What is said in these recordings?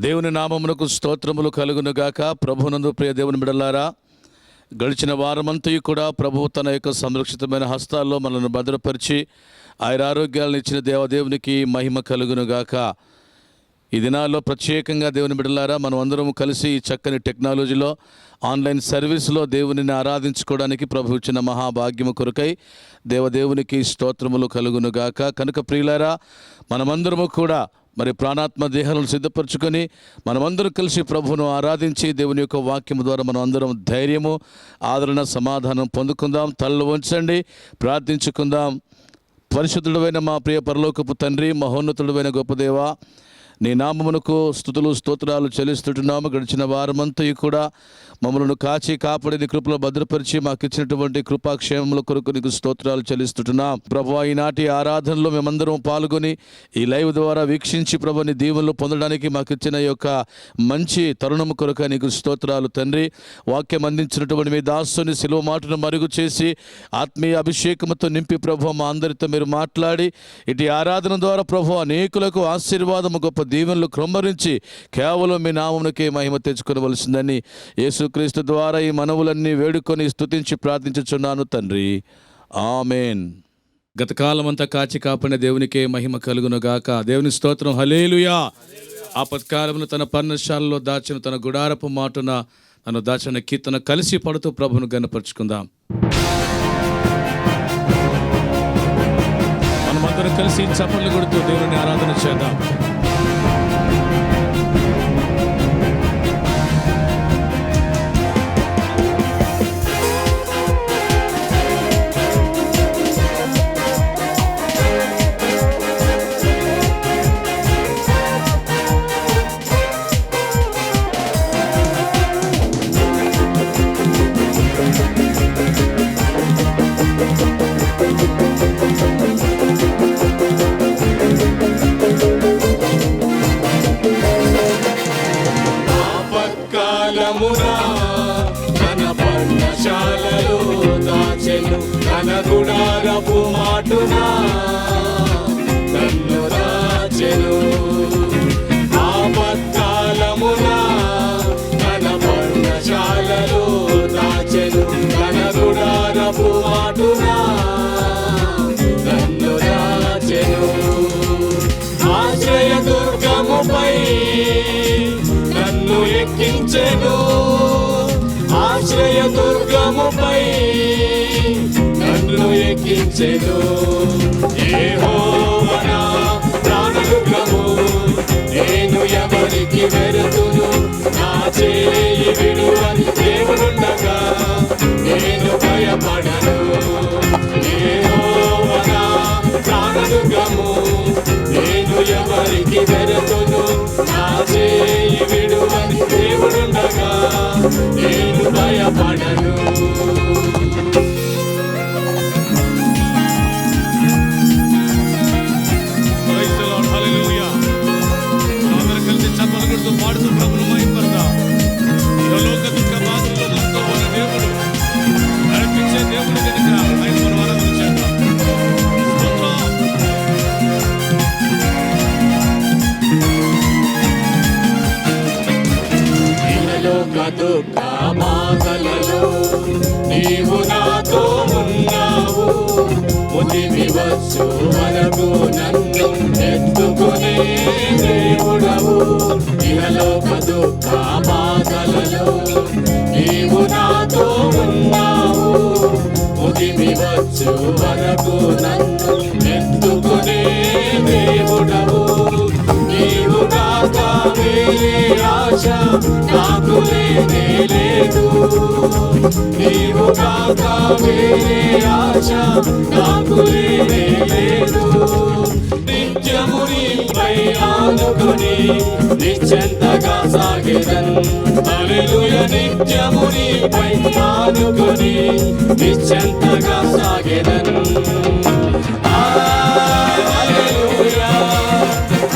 దేవుని నామమునకు స్తోత్రములు కలుగునుగాక. ప్రభునందు ప్రియ దేవుని బిడ్డలారా, గడిచిన వారమంతయు కూడా ప్రభువు తన యొక్క సంరక్షితమైన హస్తాల్లో మనల్ని భద్రపరిచి ఆరోగ్యాలను ఇచ్చిన దేవదేవునికి మహిమ కలుగునుగాక. ఈ దినాల్లో ప్రత్యేకంగా దేవుని బిడ్డలారా, మనం అందరం కలిసి ఈ చక్కని టెక్నాలజీలో ఆన్లైన్ సర్వీస్లో దేవునిని ఆరాధించుకోవడానికి ప్రభు ఇచ్చిన మహాభాగ్యము కొరకై దేవదేవునికి స్తోత్రములు కలుగునుగాక. కనుక ప్రియులారా, మనమందరము కూడా మరి ప్రాణాత్మ దేహాలను సిద్ధపరచుకొని మనమందరం కలిసి ప్రభువును ఆరాధించి దేవుని యొక్క వాక్యము ద్వారా మనం అందరం ధైర్యము, ఆదరణ, సమాధానం పొందుకుందాం. తలలు వంచండి, ప్రార్థించుకుందాం. పరిశుద్ధుడైన మా ప్రియ పరలోకపు తండ్రి, మహోన్నతుడైన గొప్ప దేవా, నీ నామమునకు స్తుతులు స్తోత్రాలు చెల్లిస్తుంటున్నాము. గడిచిన వారమంతయు కూడా మమ్మల్ని కాచి కాపాడి నీ కృపలో భద్రపరిచి మాకు ఇచ్చినటువంటి కృపాక్షేమముల కొరకు నీకు స్తోత్రాలు చెల్లిస్తుంటున్నాం. ప్రభువా, ఈనాటి ఆరాధనలో మేమందరం పాల్గొని ఈ లైవ్ ద్వారా వీక్షించి ప్రభు నీ దీవెనలు పొందడానికి మాకు ఇచ్చిన యొక్క మంచి తరుణము కొరకు నీకు స్తోత్రాలు తండ్రి. వాక్యం అందించినటువంటి మీ దాసుని శిలువ మాటను మరుగు చేసి ఆత్మీయ అభిషేకముతో నింపి ప్రభు మా అందరితో మీరు మాట్లాడి ఇటు ఆరాధన ద్వారా ప్రభు అనేకులకు ఆశీర్వాదము, గొప్ప దీవెనలు క్రమరించి కేవలం మీ నామమునకే మహిమ తెచ్చుకోవలసిందని యేసుక్రీస్తు ద్వారా ఈ మనవులన్నీ వేడుకొని స్తుతించి ప్రార్థించుచున్నాను తండ్రి, ఆమేన్. గతకాలమంతా కాచి కాపాడిన దేవునికే మహిమ కలుగునుగాక. దేవుని స్తోత్రం, హల్లెలూయా. ఆపత్కాలమును తన పర్ణశాలలో దాచిన తన గుడారపు మాటున తను దాచిన కీర్తన కలిసి పడుతూ ప్రభును గణపరుచుకుందాం. మనమందరం కలిసి చప్పట్లు కొడుతూ దేవుని ఆరాధన చేద్దాం. తన పర్ణశాలలో దాచెను తన గుడారపు మాటున నన్ను దాచెను. ఆపత్కాలమున తన పర్ణశాలలో దాచెను తన గుడారపు మాటున నన్ను దాచెను. ఆశ్రయ దుర్గముపై నన్ను ఎక్కించెను. ఆశ్రయ దుర్గముపై నన్ను ఎక్కించెను. యెహోవా నా ప్రాణదుర్గము, నేను ఎవరికి వెరుతును. నా చేయి విడువని దేవుడుండగా నేను భయపడను. యెహోవా నా ప్రాణదుర్గము, నేను ఎవరికి వెరుతును. నా చేయి విడువని దేవుడుండగా నేను భయపడను. పాడుతూ ప్రభులు మహిమపడదాం. లోక దుఃఖ బాధల్లో మనతో మన దేవుడు నడిపించే దేవుడు కనుక ఆయన మనం ఆరాధన చేద్దాం. లోక దుఃఖ బాధలలో నీవు నాతో ఉన్నావు. ముదిమి వచ్చు వరకు నన్ను ఎత్తుకునే దేవుడవు. ఇహలోక దుఃఖ బాధలలో నీవు నాతో ఉన్నావు. ముదిమి వచ్చు వరకు నన్ను ఎత్తుకునే దేవుడవు. నీవు కాక వేరే ఆశ నాకు లేనే లేదు. నీవు కాక వేరే ఆశ నాకు లేనే లేదు. నిత్యము నీపై ఆనుకొని నిశ్చంతగా సాగెదన్. హల్లెలూయా. నిత్యము నీపై ఆనుకొని నిశ్చంతగా సాగెదన్. హల్లెలూయా,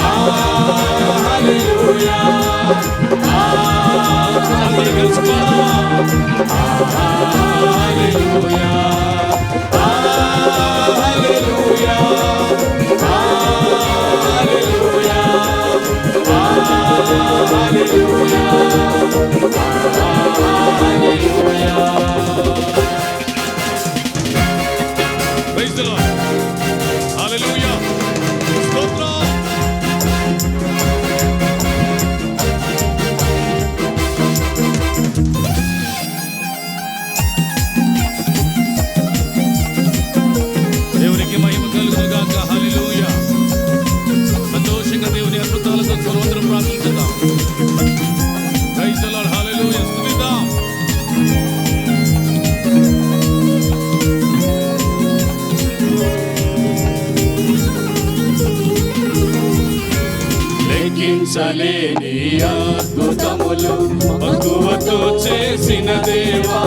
హల్లెలూయా. అందరూ కలుసుకుందాం. హల్లెలూయా, హల్లెలూయా, హల్లెలూయా, హల్లెలూయా. Praise the Lord. Hallelujah. స్తోత్రం. దేవునికి మహిమ కలుగును గాక. హల్లెలూయా. సంతోషంగా దేవుని అద్భుతాలతో సర్వత్రం ప్రార్థించుదాం. Praise the Lord. హల్లెలూయా. స్తుతిద్దాం. లెక్కించలేని అద్భుతములు మక్కువతో చేసిన దేవా,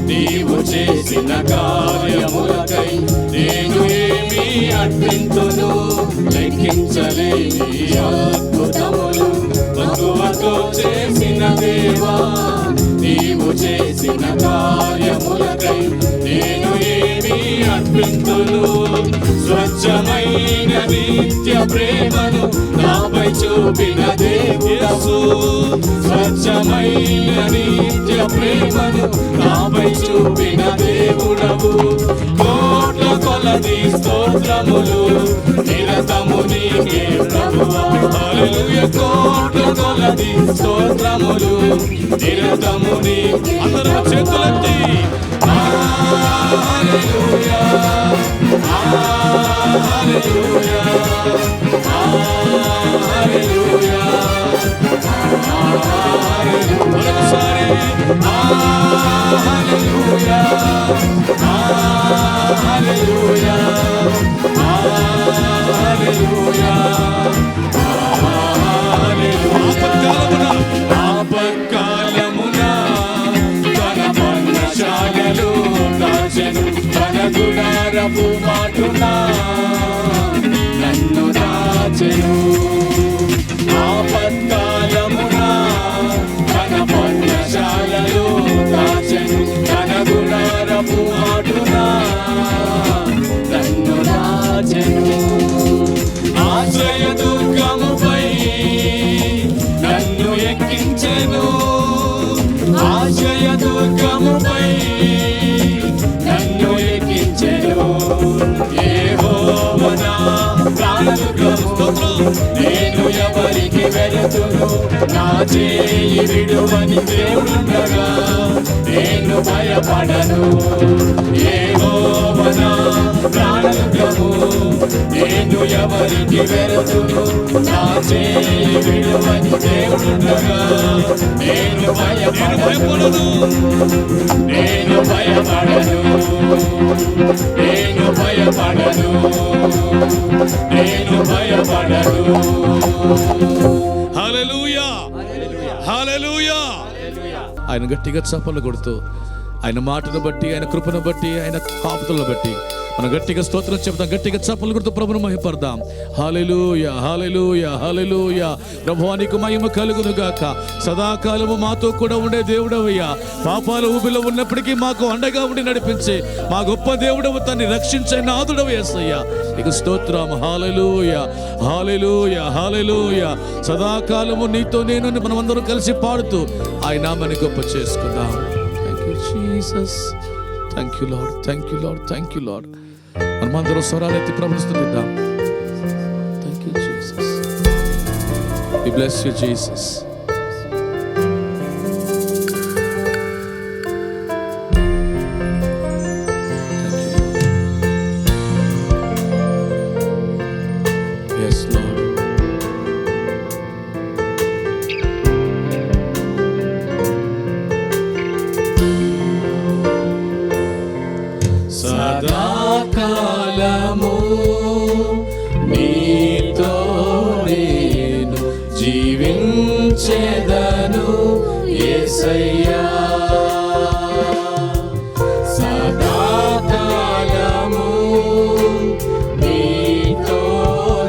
నీవు చేసిన కార్యములకై నేను ఏమి అర్పింతును. లెక్కించలేని అద్భుతములు మక్కువతో చేసిన దేవా, నీవు చేసిన కార్యములకై నేను ఏమి అర్పింతును. స్వచ్ఛమైన నిత్య ప్రేమను నాపై చూపిన దేవుడవు, స్వచ్ఛమైన నిత్య ప్రేమను నాపై చూపిన దేవుడవు. కోట్ల కొలది స్తోత్రములు నిరతము నీకే ప్రభువా. హల్లెలూయా. కోట్ల కొలది స్తోత్రములు నిరతము నీకే. అందరూ చేతులెత్తి హల్లెలూయా, హల్లెలూయా, హల్లెలూయా, మరొకసారి హల్లెలూయా, హల్లెలూయా, హల్లెలూయా, ఆపత్కాలమున తన పర్ణశాలలో దాచెను, తన గుడారపు మాటున నన్ను దాచెను. ఆపత్కాలమున తన పర్ణశాలలో దాచెను, తన గుడారపు మాటున నన్ను దాచెను. ఆశ్రయ దుర్గముపై నన్ను ఎక్కించెను, ఆశ్రయ దుర్గముపై నన్ను ఎక్కించెను. యెహోవా నా ప్రాణదుర్గము, నేను ఎవరికి వెళుతును. నా చేయి విడువని దేవుడుండగా నేను భయపడను. యెహోవా నా ప్రాణదుర్గము, నేను ఎవరికి వెళుతును. నా చేయి విడువని దేవుడుండగా నేను భయపడను. నేను భయపడను, నేను భయపడను, నేను భయపడను. హల్లెలూయా. హల్లెలూయా. ఆయన గట్టిగా చప్పలు కొడుతూ ఆయన మాటను బట్టి, ఆయన కృపను బట్టి, ఆయన కాపుదలను బట్టి మనం గట్టిగా స్తోత్రం చెప్తాం. గట్టిగా చప్పలు కొడుతూ ప్రభువును మహిమపడదాం. హల్లెలూయా, హల్లెలూయా, హల్లెలూయా. ప్రభువా నీకు మహిమ కలుగును గాక. సదాకాలము మాతో కూడా ఉండే దేవుడవయ్యా. పాపాల ఊబిలో ఉన్నప్పటికీ మాకు అండగా ఉండి నడిపించే మా గొప్ప దేవుడవు, తన్ని రక్షించే నాథుడవు యేసయ్యా. నీకు స్తోత్రం. హల్లెలూయా, హల్లెలూయా, హల్లెలూయా. సదాకాలము నీతో నేను మనమందరం కలిసి పాడుతూ ఆయన నామాన్ని గొప్ప చేసుకుందాం. Thank you Jesus. Thank you Lord, thank you Lord, thank you Lord. మనమందరం స్వరాలెత్తి ప్రభుత్వం. Thank you Jesus. We bless you Jesus. Yes Lord. సదాకాలము నీతో నేను జీవించెదను యేసయ్యా. సదాకాలము నీతో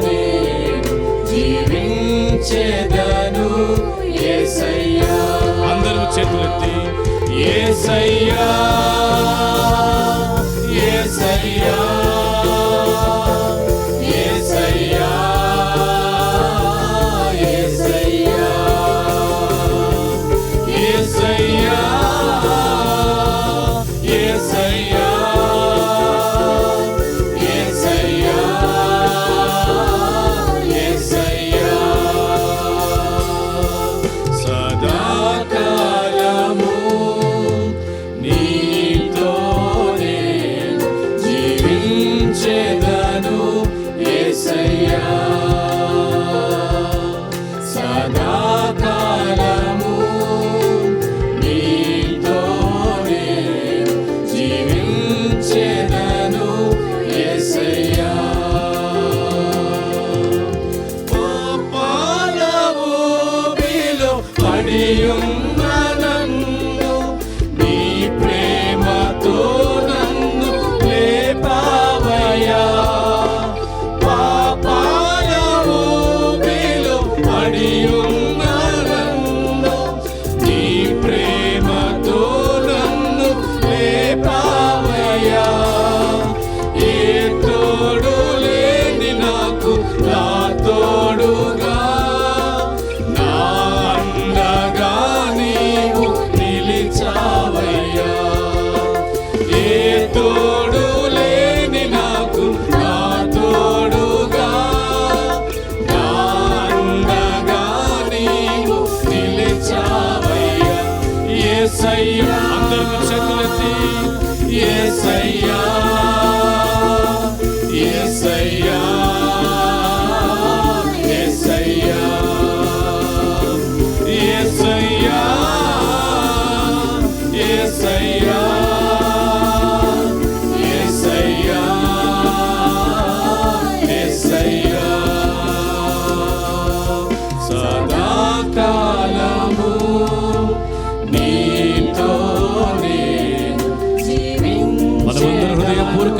నేను జీవించెదను యేసయ్యా. అందరూ చేతులెత్తి యేసయ్యా, యేసయ్యా, యేసయ్యా, యేసయ్యా, యేసయ్యా,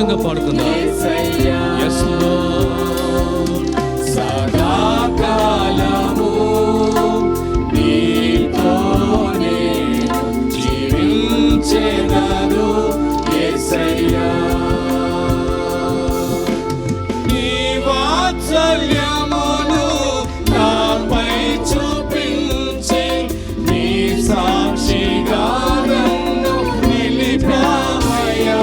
విధంగా పాడుకుందాం. యేసయ్యా Yes, Lord. సదాకాలము నీతోనే జీవించెదను యేసయ్యా నీ వాత్సల్యమును నాపై చూపించి నీ సాక్షిగా నన్ను నిలిపావయ్యా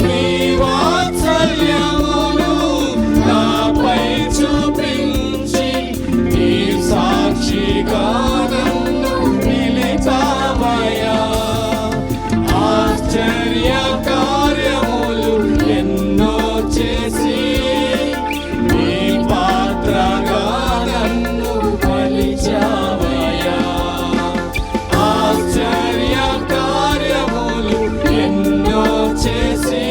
నీ వాత్సల్యమును నాపై చూపించి నీ సాక్షిగా నన్ను నిలిపావయ్యా ఆశ్చర్య కార్యములు ఎన్నో చేసి నీ పాత్రగా నన్ను కొలిచావయ్యా ఆశ్చర్య కార్యములు ఎన్నో చేసి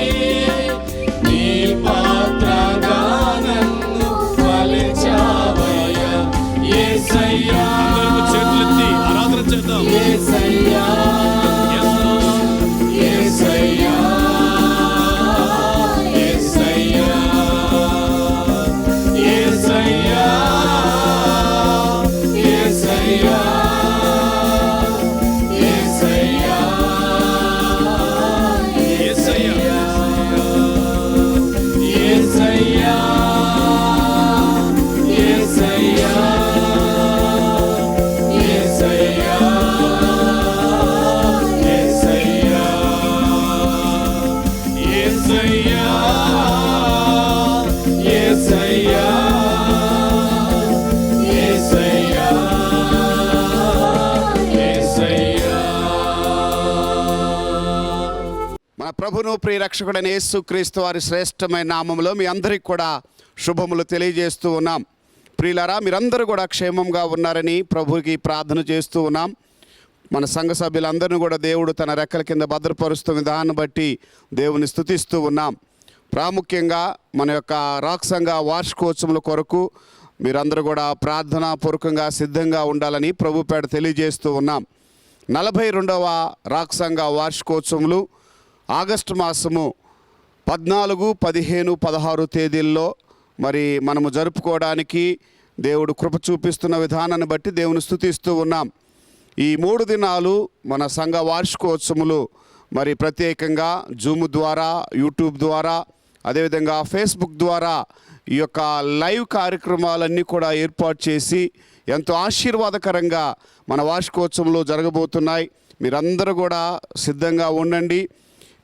నీ పాత్రగా నన్ను కొలిచావయ్యా యేసయ్యా అందరూ చేతులెత్తి ఆరాధన చేద్దాం. యేసయ్యా Yes, Lord. యేసయ్యా యేసయ్యా యేసయ్యా యేసయ్యా యేసయ్యా యేసయ్యా. యేసయ్యా యేసయ్యా యేసయ్యా యేసయ్యా యేసయ్యా యేసయ్యా యేసయ్యా యేసయ్యా మన ప్రభును ప్రియరక్షకుడైన యేసుక్రీస్తు వారి శ్రేష్టమైన నామములో మీ అందరికీ కూడా శుభములు తెలియజేస్తూ ఉన్నాం. ప్రియులారా, మీరందరూ కూడా క్షేమంగా ఉన్నారని ప్రభువుకి ప్రార్థన చేస్తూ ఉన్నాం. మన సంఘ సభ్యులందరినీ కూడా దేవుడు తన రెక్కల కింద భద్రపరుస్తున్న విధానాన్ని బట్టి దేవుని స్తుతిస్తూ ఉన్నాం. ప్రాముఖ్యంగా మన యొక్క రాక్ సంఘ వార్షికోత్సవముల కొరకు మీరందరూ కూడా ప్రార్థనాపూర్వకంగా సిద్ధంగా ఉండాలని ప్రభు పేడ తెలియజేస్తూ ఉన్నాం. 42వ రాక్ సంఘ వార్షికోత్సవములు ఆగస్టు మాసము 14, 15, 16 తేదీల్లో మరి మనము జరుపుకోవడానికి దేవుడు కృప చూపిస్తున్న విధానాన్ని బట్టి దేవుని స్తుతిస్తూ ఉన్నాం. ఈ 3 దినాలు మన సంఘ వార్షికోత్సవములు మరి ప్రత్యేకంగా జూమ్ ద్వారా, యూట్యూబ్ ద్వారా, అదేవిధంగా ఫేస్బుక్ ద్వారా ఈ యొక్క లైవ్ కార్యక్రమాలన్నీ కూడా ఏర్పాటు చేసి ఎంతో ఆశీర్వాదకరంగా మన వార్షికోత్సవంలో జరగబోతున్నాయి. మీరందరూ కూడా సిద్ధంగా ఉండండి.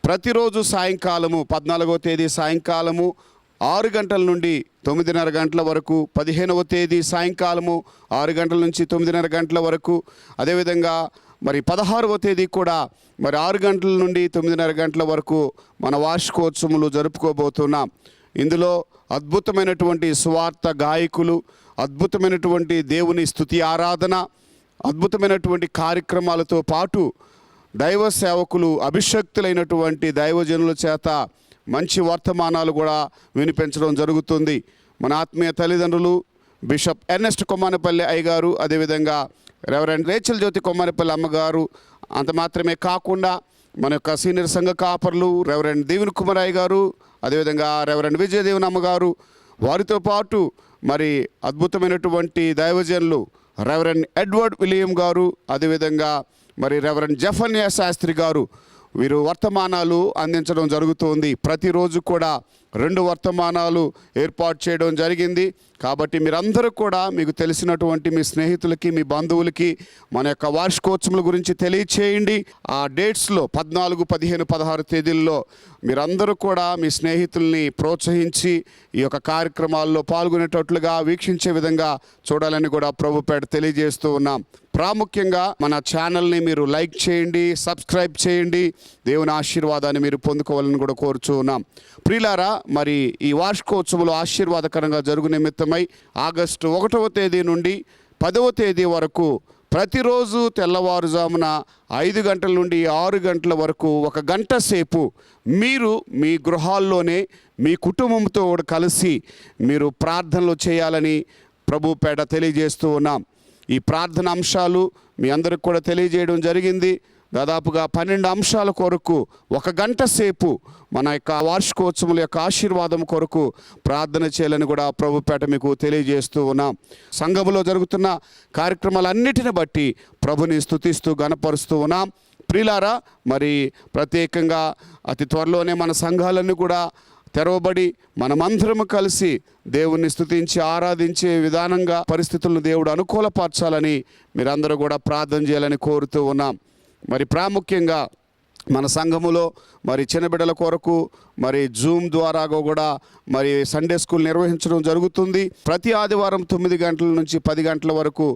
ప్రతిరోజు సాయంకాలము 14వ తేదీ సాయంకాలము 6 గంటల నుండి 9:30 గంటల వరకు, 15వ తేదీ సాయంకాలము 6 గంటల నుంచి 9:30 గంటల వరకు, అదేవిధంగా మరి 16వ తేదీ కూడా మరి 6 గంటల నుండి 9:30 గంటల వరకు మన వార్షికోత్సవములు జరుపుకోబోతున్నాం. ఇందులో అద్భుతమైనటువంటి సువార్త గాయకులు, అద్భుతమైనటువంటి దేవుని స్తుతి ఆరాధన, అద్భుతమైనటువంటి కార్యక్రమాలతో పాటు దైవ సేవకులు, అభిషక్తులైనటువంటి దైవజనుల చేత మంచి వర్తమానాలు కూడా వినిపించడం జరుగుతుంది. మన ఆత్మీయ తల్లిదండ్రులు బిషప్ ఎర్నెస్ట్ కొమ్మానపల్లి అయ్యగారు, అదేవిధంగా రెవరెండ్ రేచల్ జ్యోతి కొమ్మానపల్లి అమ్మగారు, అంత మాత్రమే కాకుండా మన యొక్క సీనియర్ సంఘ కాపర్లు రెవరెండ్ దీవెన్ కుమారయ్య గారు, అదేవిధంగా రెవరెండ్ విజయదేవన్ అమ్మగారు, వారితో పాటు మరి అద్భుతమైనటువంటి దైవజనులు రెవరెండ్ ఎడ్వర్డ్ విలియం గారు, అదేవిధంగా మరి రెవరెండ్ జఫన్యా శాస్త్రి గారు, వీరు వర్తమానాలు అందించడం జరుగుతుంది. ప్రతిరోజు కూడా 2 వర్తమానాలు ఏర్పాటు చేయడం జరిగింది. కాబట్టి మీరందరూ కూడా మీకు తెలిసినటువంటి మీ స్నేహితులకి, మీ బంధువులకి మన యొక్క వార్షికోత్సవాల గురించి తెలియచేయండి. ఆ డేట్స్లో 14, 15, 16 తేదీల్లో మీరందరూ కూడా మీ స్నేహితుల్ని ప్రోత్సహించి ఈ యొక్క కార్యక్రమాల్లో పాల్గొనేటట్లుగా, వీక్షించే విధంగా చూడాలని కూడా ప్రభు పేట తెలియజేస్తూ ఉన్నాం. ప్రాముఖ్యంగా మన ఛానల్ని మీరు లైక్ చేయండి, సబ్స్క్రైబ్ చేయండి. దేవుని ఆశీర్వాదాన్ని మీరు పొందుకోవాలని కూడా కోరుచూ ఉన్నాం. ప్రియులారా, మరి ఈ వార్షికోత్సవాలు ఆశీర్వాదకరంగా జరుగు నిమిత్తమై ఆగస్టు 1వ తేదీ నుండి 10వ తేదీ వరకు ప్రతిరోజు తెల్లవారుజామున 5 గంటల నుండి 6 గంటల వరకు 1 గంట సేపు మీరు మీ గృహాల్లోనే మీ కుటుంబంతో కలిసి మీరు ప్రార్థనలు చేయాలని ప్రభు పేట తెలియజేస్తూ ఉన్నాం. ఈ ప్రార్థన అంశాలు మీ అందరికి కూడా తెలియజేయడం జరిగింది. దాదాపుగా 12 అంశాల కొరకు 1 గంట సేపు మన యొక్క వార్షికోత్సవం యొక్క ఆశీర్వాదం కొరకు ప్రార్థన చేయాలని కూడా ప్రభుపేట మీకు తెలియజేస్తూ ఉన్నాం. సంఘములో జరుగుతున్న కార్యక్రమాలన్నిటిని బట్టి ప్రభుని స్తుతిస్తూ గణపరుస్తూ ఉన్నాం. ప్రియులారా, మరి ప్రత్యేకంగా అతి త్వరలోనే మన సంఘాలన్నీ కూడా తెరవబడి మనమందరము కలిసి దేవుణ్ణి స్తుతించి ఆరాధించే విధానంగా పరిస్థితులను దేవుడు అనుకూలపరచాలని మీరందరూ కూడా ప్రార్థన చేయాలని కోరుతూ ఉన్నాం. మరి ప్రాముఖ్యంగా మన సంఘములో మరి చిన్న బిడ్డల కొరకు మరి జూమ్ ద్వారా కూడా మరి సండే స్కూల్ నిర్వహించడం జరుగుతుంది. ప్రతి ఆదివారం 9 గంటల నుంచి 10 గంటల వరకు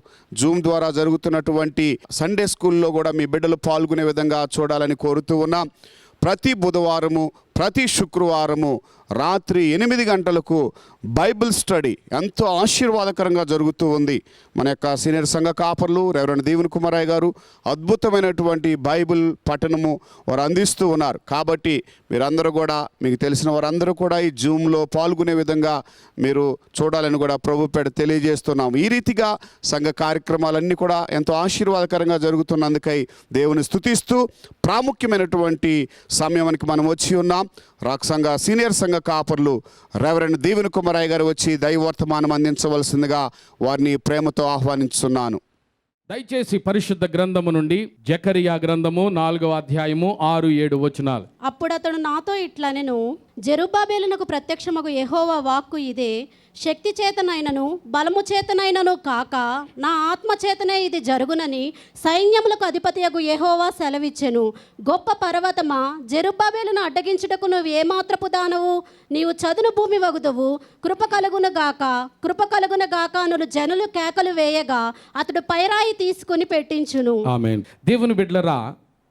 జూమ్ ద్వారా జరుగుతున్నటువంటి సండే స్కూల్లో కూడా మీ బిడ్డలు పాల్గొనే విధంగా చూడాలని కోరుతూ ఉన్నాం. ప్రతి బుధవారము, ప్రతి శుక్రవారము రాత్రి 8 గంటలకు బైబిల్ స్టడీ ఎంతో ఆశీర్వాదకరంగా జరుగుతూ ఉంది. మన యొక్క సీనియర్ సంఘ కాపర్లు రెవరెండ్ దీవెన్ కుమారయ్య గారు అద్భుతమైనటువంటి బైబిల్ పఠనము వారు అందిస్తూ ఉన్నారు. కాబట్టి మీరందరూ కూడా, మీకు తెలిసిన వారందరూ కూడా ఈ జూమ్లో పాల్గొనే విధంగా మీరు చూడాలని కూడా ప్రభుపేట తెలియజేస్తున్నాం. ఈ రీతిగా సంఘ కార్యక్రమాలన్నీ కూడా ఎంతో ఆశీర్వాదకరంగా జరుగుతున్నందుకై దేవుని స్తుతిస్తూ ప్రాముఖ్యమైనటువంటి సమయానికి మనం వచ్చి ఉన్నాం. రాక్ సంఘ సీనియర్ సంఘ కాపర్లు రెవరెండ్ దీవెన్ కుమారయ్య గారు వచ్చి దైవవర్తమానం అందించవలసిందిగా వారిని ప్రేమతో ఆహ్వానించున్నాను. దయచేసి పరిశుద్ధ గ్రంథము నుండి జకరియా గ్రంథము 4వ అధ్యాయము 6-7 వచనాలు. అప్పుడు అతడు నాతో ఇట్లనెను, జెరుబ్బాబెలునకు ప్రత్యక్షమగు యెహోవా వాక్కు ఇదే, శక్తి చేతనైనను బలము చేతనైనను కాక నా ఆత్మ చేతనే ఇది జరుగునని సైన్యములకు అధిపతియగు యెహోవా సెలవిచ్చెను. గొప్ప పర్వతమా, జెరుబ్బాబెలును అడ్డగించుటకు నువ్వు ఏమాత్రపు దానవు? నీవు చదును భూమి వగుదువు. కృప కలుగును గాక అనులు జనులు కేకలు వేయగా అతడు పైరాయి తీసుకుని పెట్టించును. ఆమేన్. దేవుని బిడ్డలారా,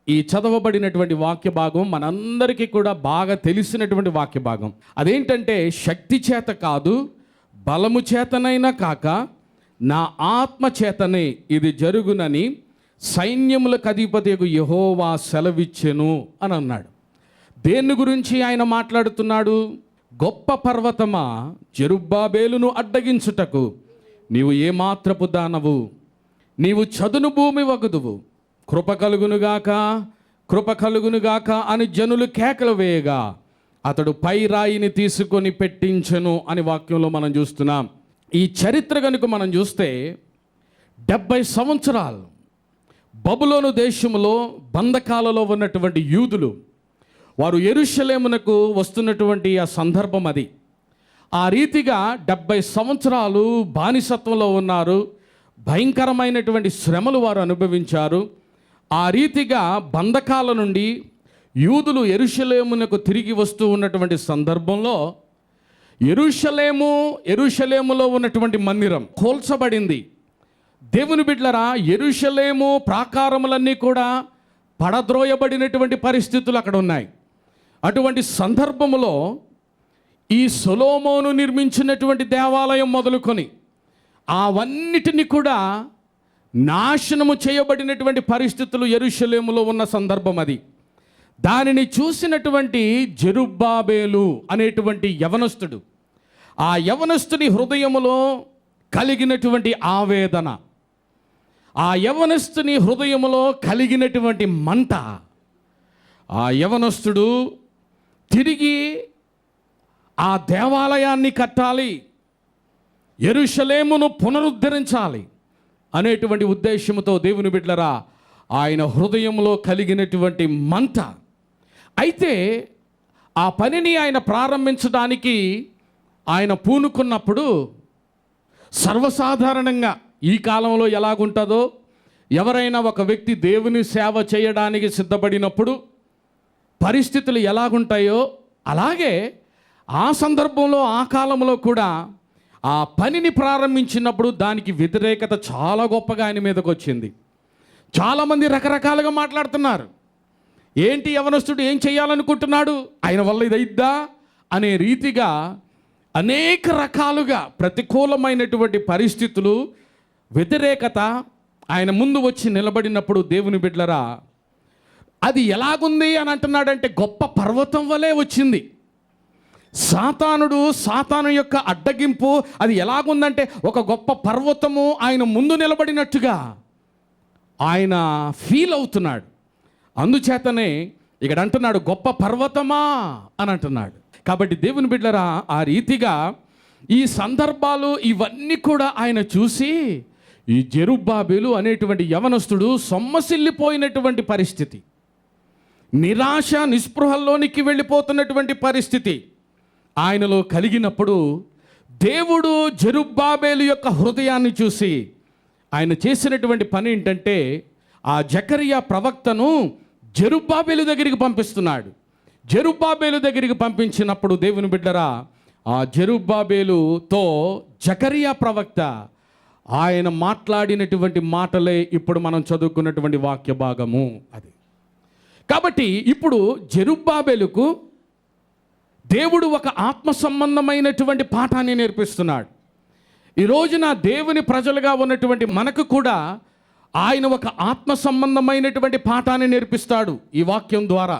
ఈ చదవబడినటువంటి వాక్య భాగం మనందరికీ కూడా బాగా తెలిసినటువంటి వాక్య భాగం. అదేంటంటే, శక్తి చేత కాదు, బలము చేతనైనా కాక నా ఆత్మ చేతనే ఇది జరుగునని సైన్యములకు అధిపతియగు యెహోవా సెలవిచ్చెను అని అన్నాడు. దేని గురించి ఆయన మాట్లాడుతున్నాడు? గొప్ప పర్వతమా, జెరుబ్బాబేలును అడ్డగించుటకు నీవు ఏమాత్రపు దానవు? నీవు చదును భూమి వగుదువు. కృప కలుగునుగాక అని జనులు కేకలు వేయగా అతడు పై రాయిని తీసుకొని పెట్టించెను అని వాక్యంలో మనం చూస్తున్నాం. ఈ చరిత్ర కనుక మనం చూస్తే 70 సంవత్సరాలు బబులోను దేశంలో బంధకాలలో ఉన్నటువంటి యూదులు వారు యెరూషలేమునకు వస్తున్నటువంటి ఆ సందర్భం అది. ఆ రీతిగా 70 సంవత్సరాలు బానిసత్వంలో ఉన్నారు. భయంకరమైనటువంటి శ్రమలు వారు అనుభవించారు. ఆ రీతిగా బంధకాల నుండి యూదులు యెరూషలేమునకు తిరిగి వస్తూ ఉన్నటువంటి సందర్భంలో యెరూషలేములో ఉన్నటువంటి మందిరం కూల్చబడింది. దేవుని బిడ్డలారా, యెరూషలేము ప్రాకారములన్నీ కూడా పడద్రోయబడినటువంటి పరిస్థితులు అక్కడ ఉన్నాయి. అటువంటి సందర్భములో ఈ సొలొమోను నిర్మించినటువంటి దేవాలయం మొదలుకొని అవన్నిటిని కూడా నాశనము చేయబడినటువంటి పరిస్థితులు యెరూషలేములో ఉన్న సందర్భం అది. దానిని చూసినటువంటి జెరుబ్బాబేలు అనేటువంటి యవనస్తుడు, ఆ యవనస్తుని హృదయములో కలిగినటువంటి ఆవేదన, ఆ యవనస్తుని హృదయములో కలిగినటువంటి మంట, ఆ యవనస్తుడు తిరిగి ఆ దేవాలయాన్ని కట్టాలి, యెరూషలేమును పునరుద్ధరించాలి అనేటువంటి ఉద్దేశంతో దేవుని బిడ్డలారా ఆయన హృదయంలో కలిగినటువంటి మంట. అయితే ఆ పనిని ఆయన ప్రారంభించడానికి ఆయన పూనుకున్నప్పుడు సర్వసాధారణంగా ఈ కాలంలో ఎలాగుంటుందో, ఎవరైనా ఒక వ్యక్తి దేవుని సేవ చేయడానికి సిద్ధపడినప్పుడు పరిస్థితులు ఎలాగుంటాయో అలాగే ఆ సందర్భంలో ఆ కాలంలో కూడా ఆ పనిని ప్రారంభించినప్పుడు దానికి వ్యతిరేకత చాలా గొప్పగా ఆయన మీదకి వచ్చింది. చాలామంది రకరకాలుగా మాట్లాడుతున్నారు. ఏంటి యవనస్తుడు ఏం చేయాలనుకుంటున్నాడు, ఆయన వల్ల ఇది అయిద్దా అనే రీతిగా అనేక రకాలుగా ప్రతికూలమైనటువంటి పరిస్థితులు, వ్యతిరేకత ఆయన ముందు వచ్చి నిలబడినప్పుడు దేవుని బిడ్డలారా అది ఎలాగుంది అని అంటున్నాడంటే గొప్ప పర్వతం వలె వచ్చింది. సాతాను యొక్క అడ్డగింపు అది ఎలాగుందంటే ఒక గొప్ప పర్వతము ఆయన ముందు నిలబడినట్టుగా ఆయన ఫీల్ అవుతున్నాడు. అందుచేతనే ఇక్కడ అంటున్నాడు, గొప్ప పర్వతమా అని అంటున్నాడు. కాబట్టి దేవుని బిడ్డలారా, ఆ రీతిగా ఈ సందర్భాలు ఇవన్నీ కూడా ఆయన చూసి, ఈ జెరుబ్బాబెలు అనేటువంటి యవనస్తుడు సొమ్మసిల్లిపోయినటువంటి పరిస్థితి, నిరాశ నిస్పృహల్లోనికి వెళ్ళిపోతున్నటువంటి పరిస్థితి ఆయనలో కలిగినప్పుడు, దేవుడు జెరుబ్బాబెలు యొక్క హృదయాన్ని చూసి ఆయన చేసినటువంటి పని ఏంటంటే, ఆ జకరియా ప్రవక్తను జెరుబ్బాబెలు దగ్గరికి పంపిస్తున్నాడు. జెరుబ్బాబెలు దగ్గరికి పంపించినప్పుడు దేవుని బిడ్డరా, ఆ జెరుబ్బాబెలుతో జకరియా ప్రవక్త ఆయన మాట్లాడినటువంటి మాటలే ఇప్పుడు మనం చదువుకున్నటువంటి వాక్య భాగము అది. కాబట్టి ఇప్పుడు జెరుబ్బాబెలుకు దేవుడు ఒక ఆత్మ సంబంధమైనటువంటి పాఠాన్ని నేర్పిస్తున్నాడు. ఈ రోజున దేవుని ప్రజలుగా ఉన్నటువంటి మనకు కూడా ఆయన ఒక ఆత్మ సంబంధమైనటువంటి పాఠాన్ని నేర్పిస్తాడు ఈ వాక్యం ద్వారా.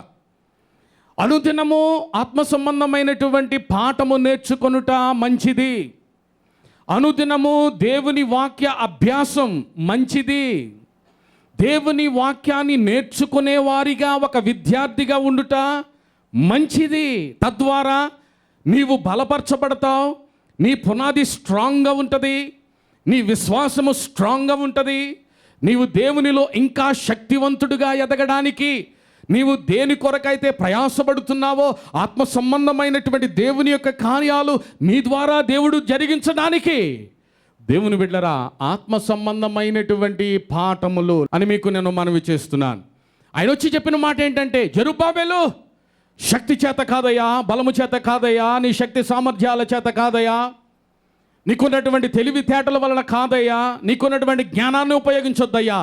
అనుదినము ఆత్మ సంబంధమైనటువంటి పాఠము నేర్చుకొనుట మంచిది. అనుదినము దేవుని వాక్య అభ్యాసం మంచిది. దేవుని వాక్యాన్ని నేర్చుకునే వారిగా ఒక విద్యార్థిగా ఉండుట మంచిది. తద్వారా నీవు బలపరచబడతావు, నీ పునాది స్ట్రాంగ్గా ఉంటుంది, నీ విశ్వాసము స్ట్రాంగ్గా ఉంటుంది. నీవు దేవునిలో ఇంకా శక్తివంతుడిగా ఎదగడానికి నీవు దేని కొరకైతే ప్రయాసపడుతున్నావో ఆత్మ సంబంధమైనటువంటి దేవుని యొక్క కార్యాలు నీ ద్వారా దేవుడు జరిగించడానికి, దేవుని బిడ్డరా, ఆత్మ సంబంధమైనటువంటి పాఠములు అని మీకు నేను మనవి చేస్తున్నాను. ఆయన వచ్చి చెప్పిన మాట ఏంటంటే, జెరుబ్బాబెలు శక్తి చేత కాదయ్యా, బలము చేత కాదయ్యా, నీ శక్తి సామర్థ్యాల చేత కాదయ్యా, నీకున్నటువంటి తెలివితేటల వలన కాదయ్యా, నీకున్నటువంటి జ్ఞానాన్ని ఉపయోగించొద్దయ్యా,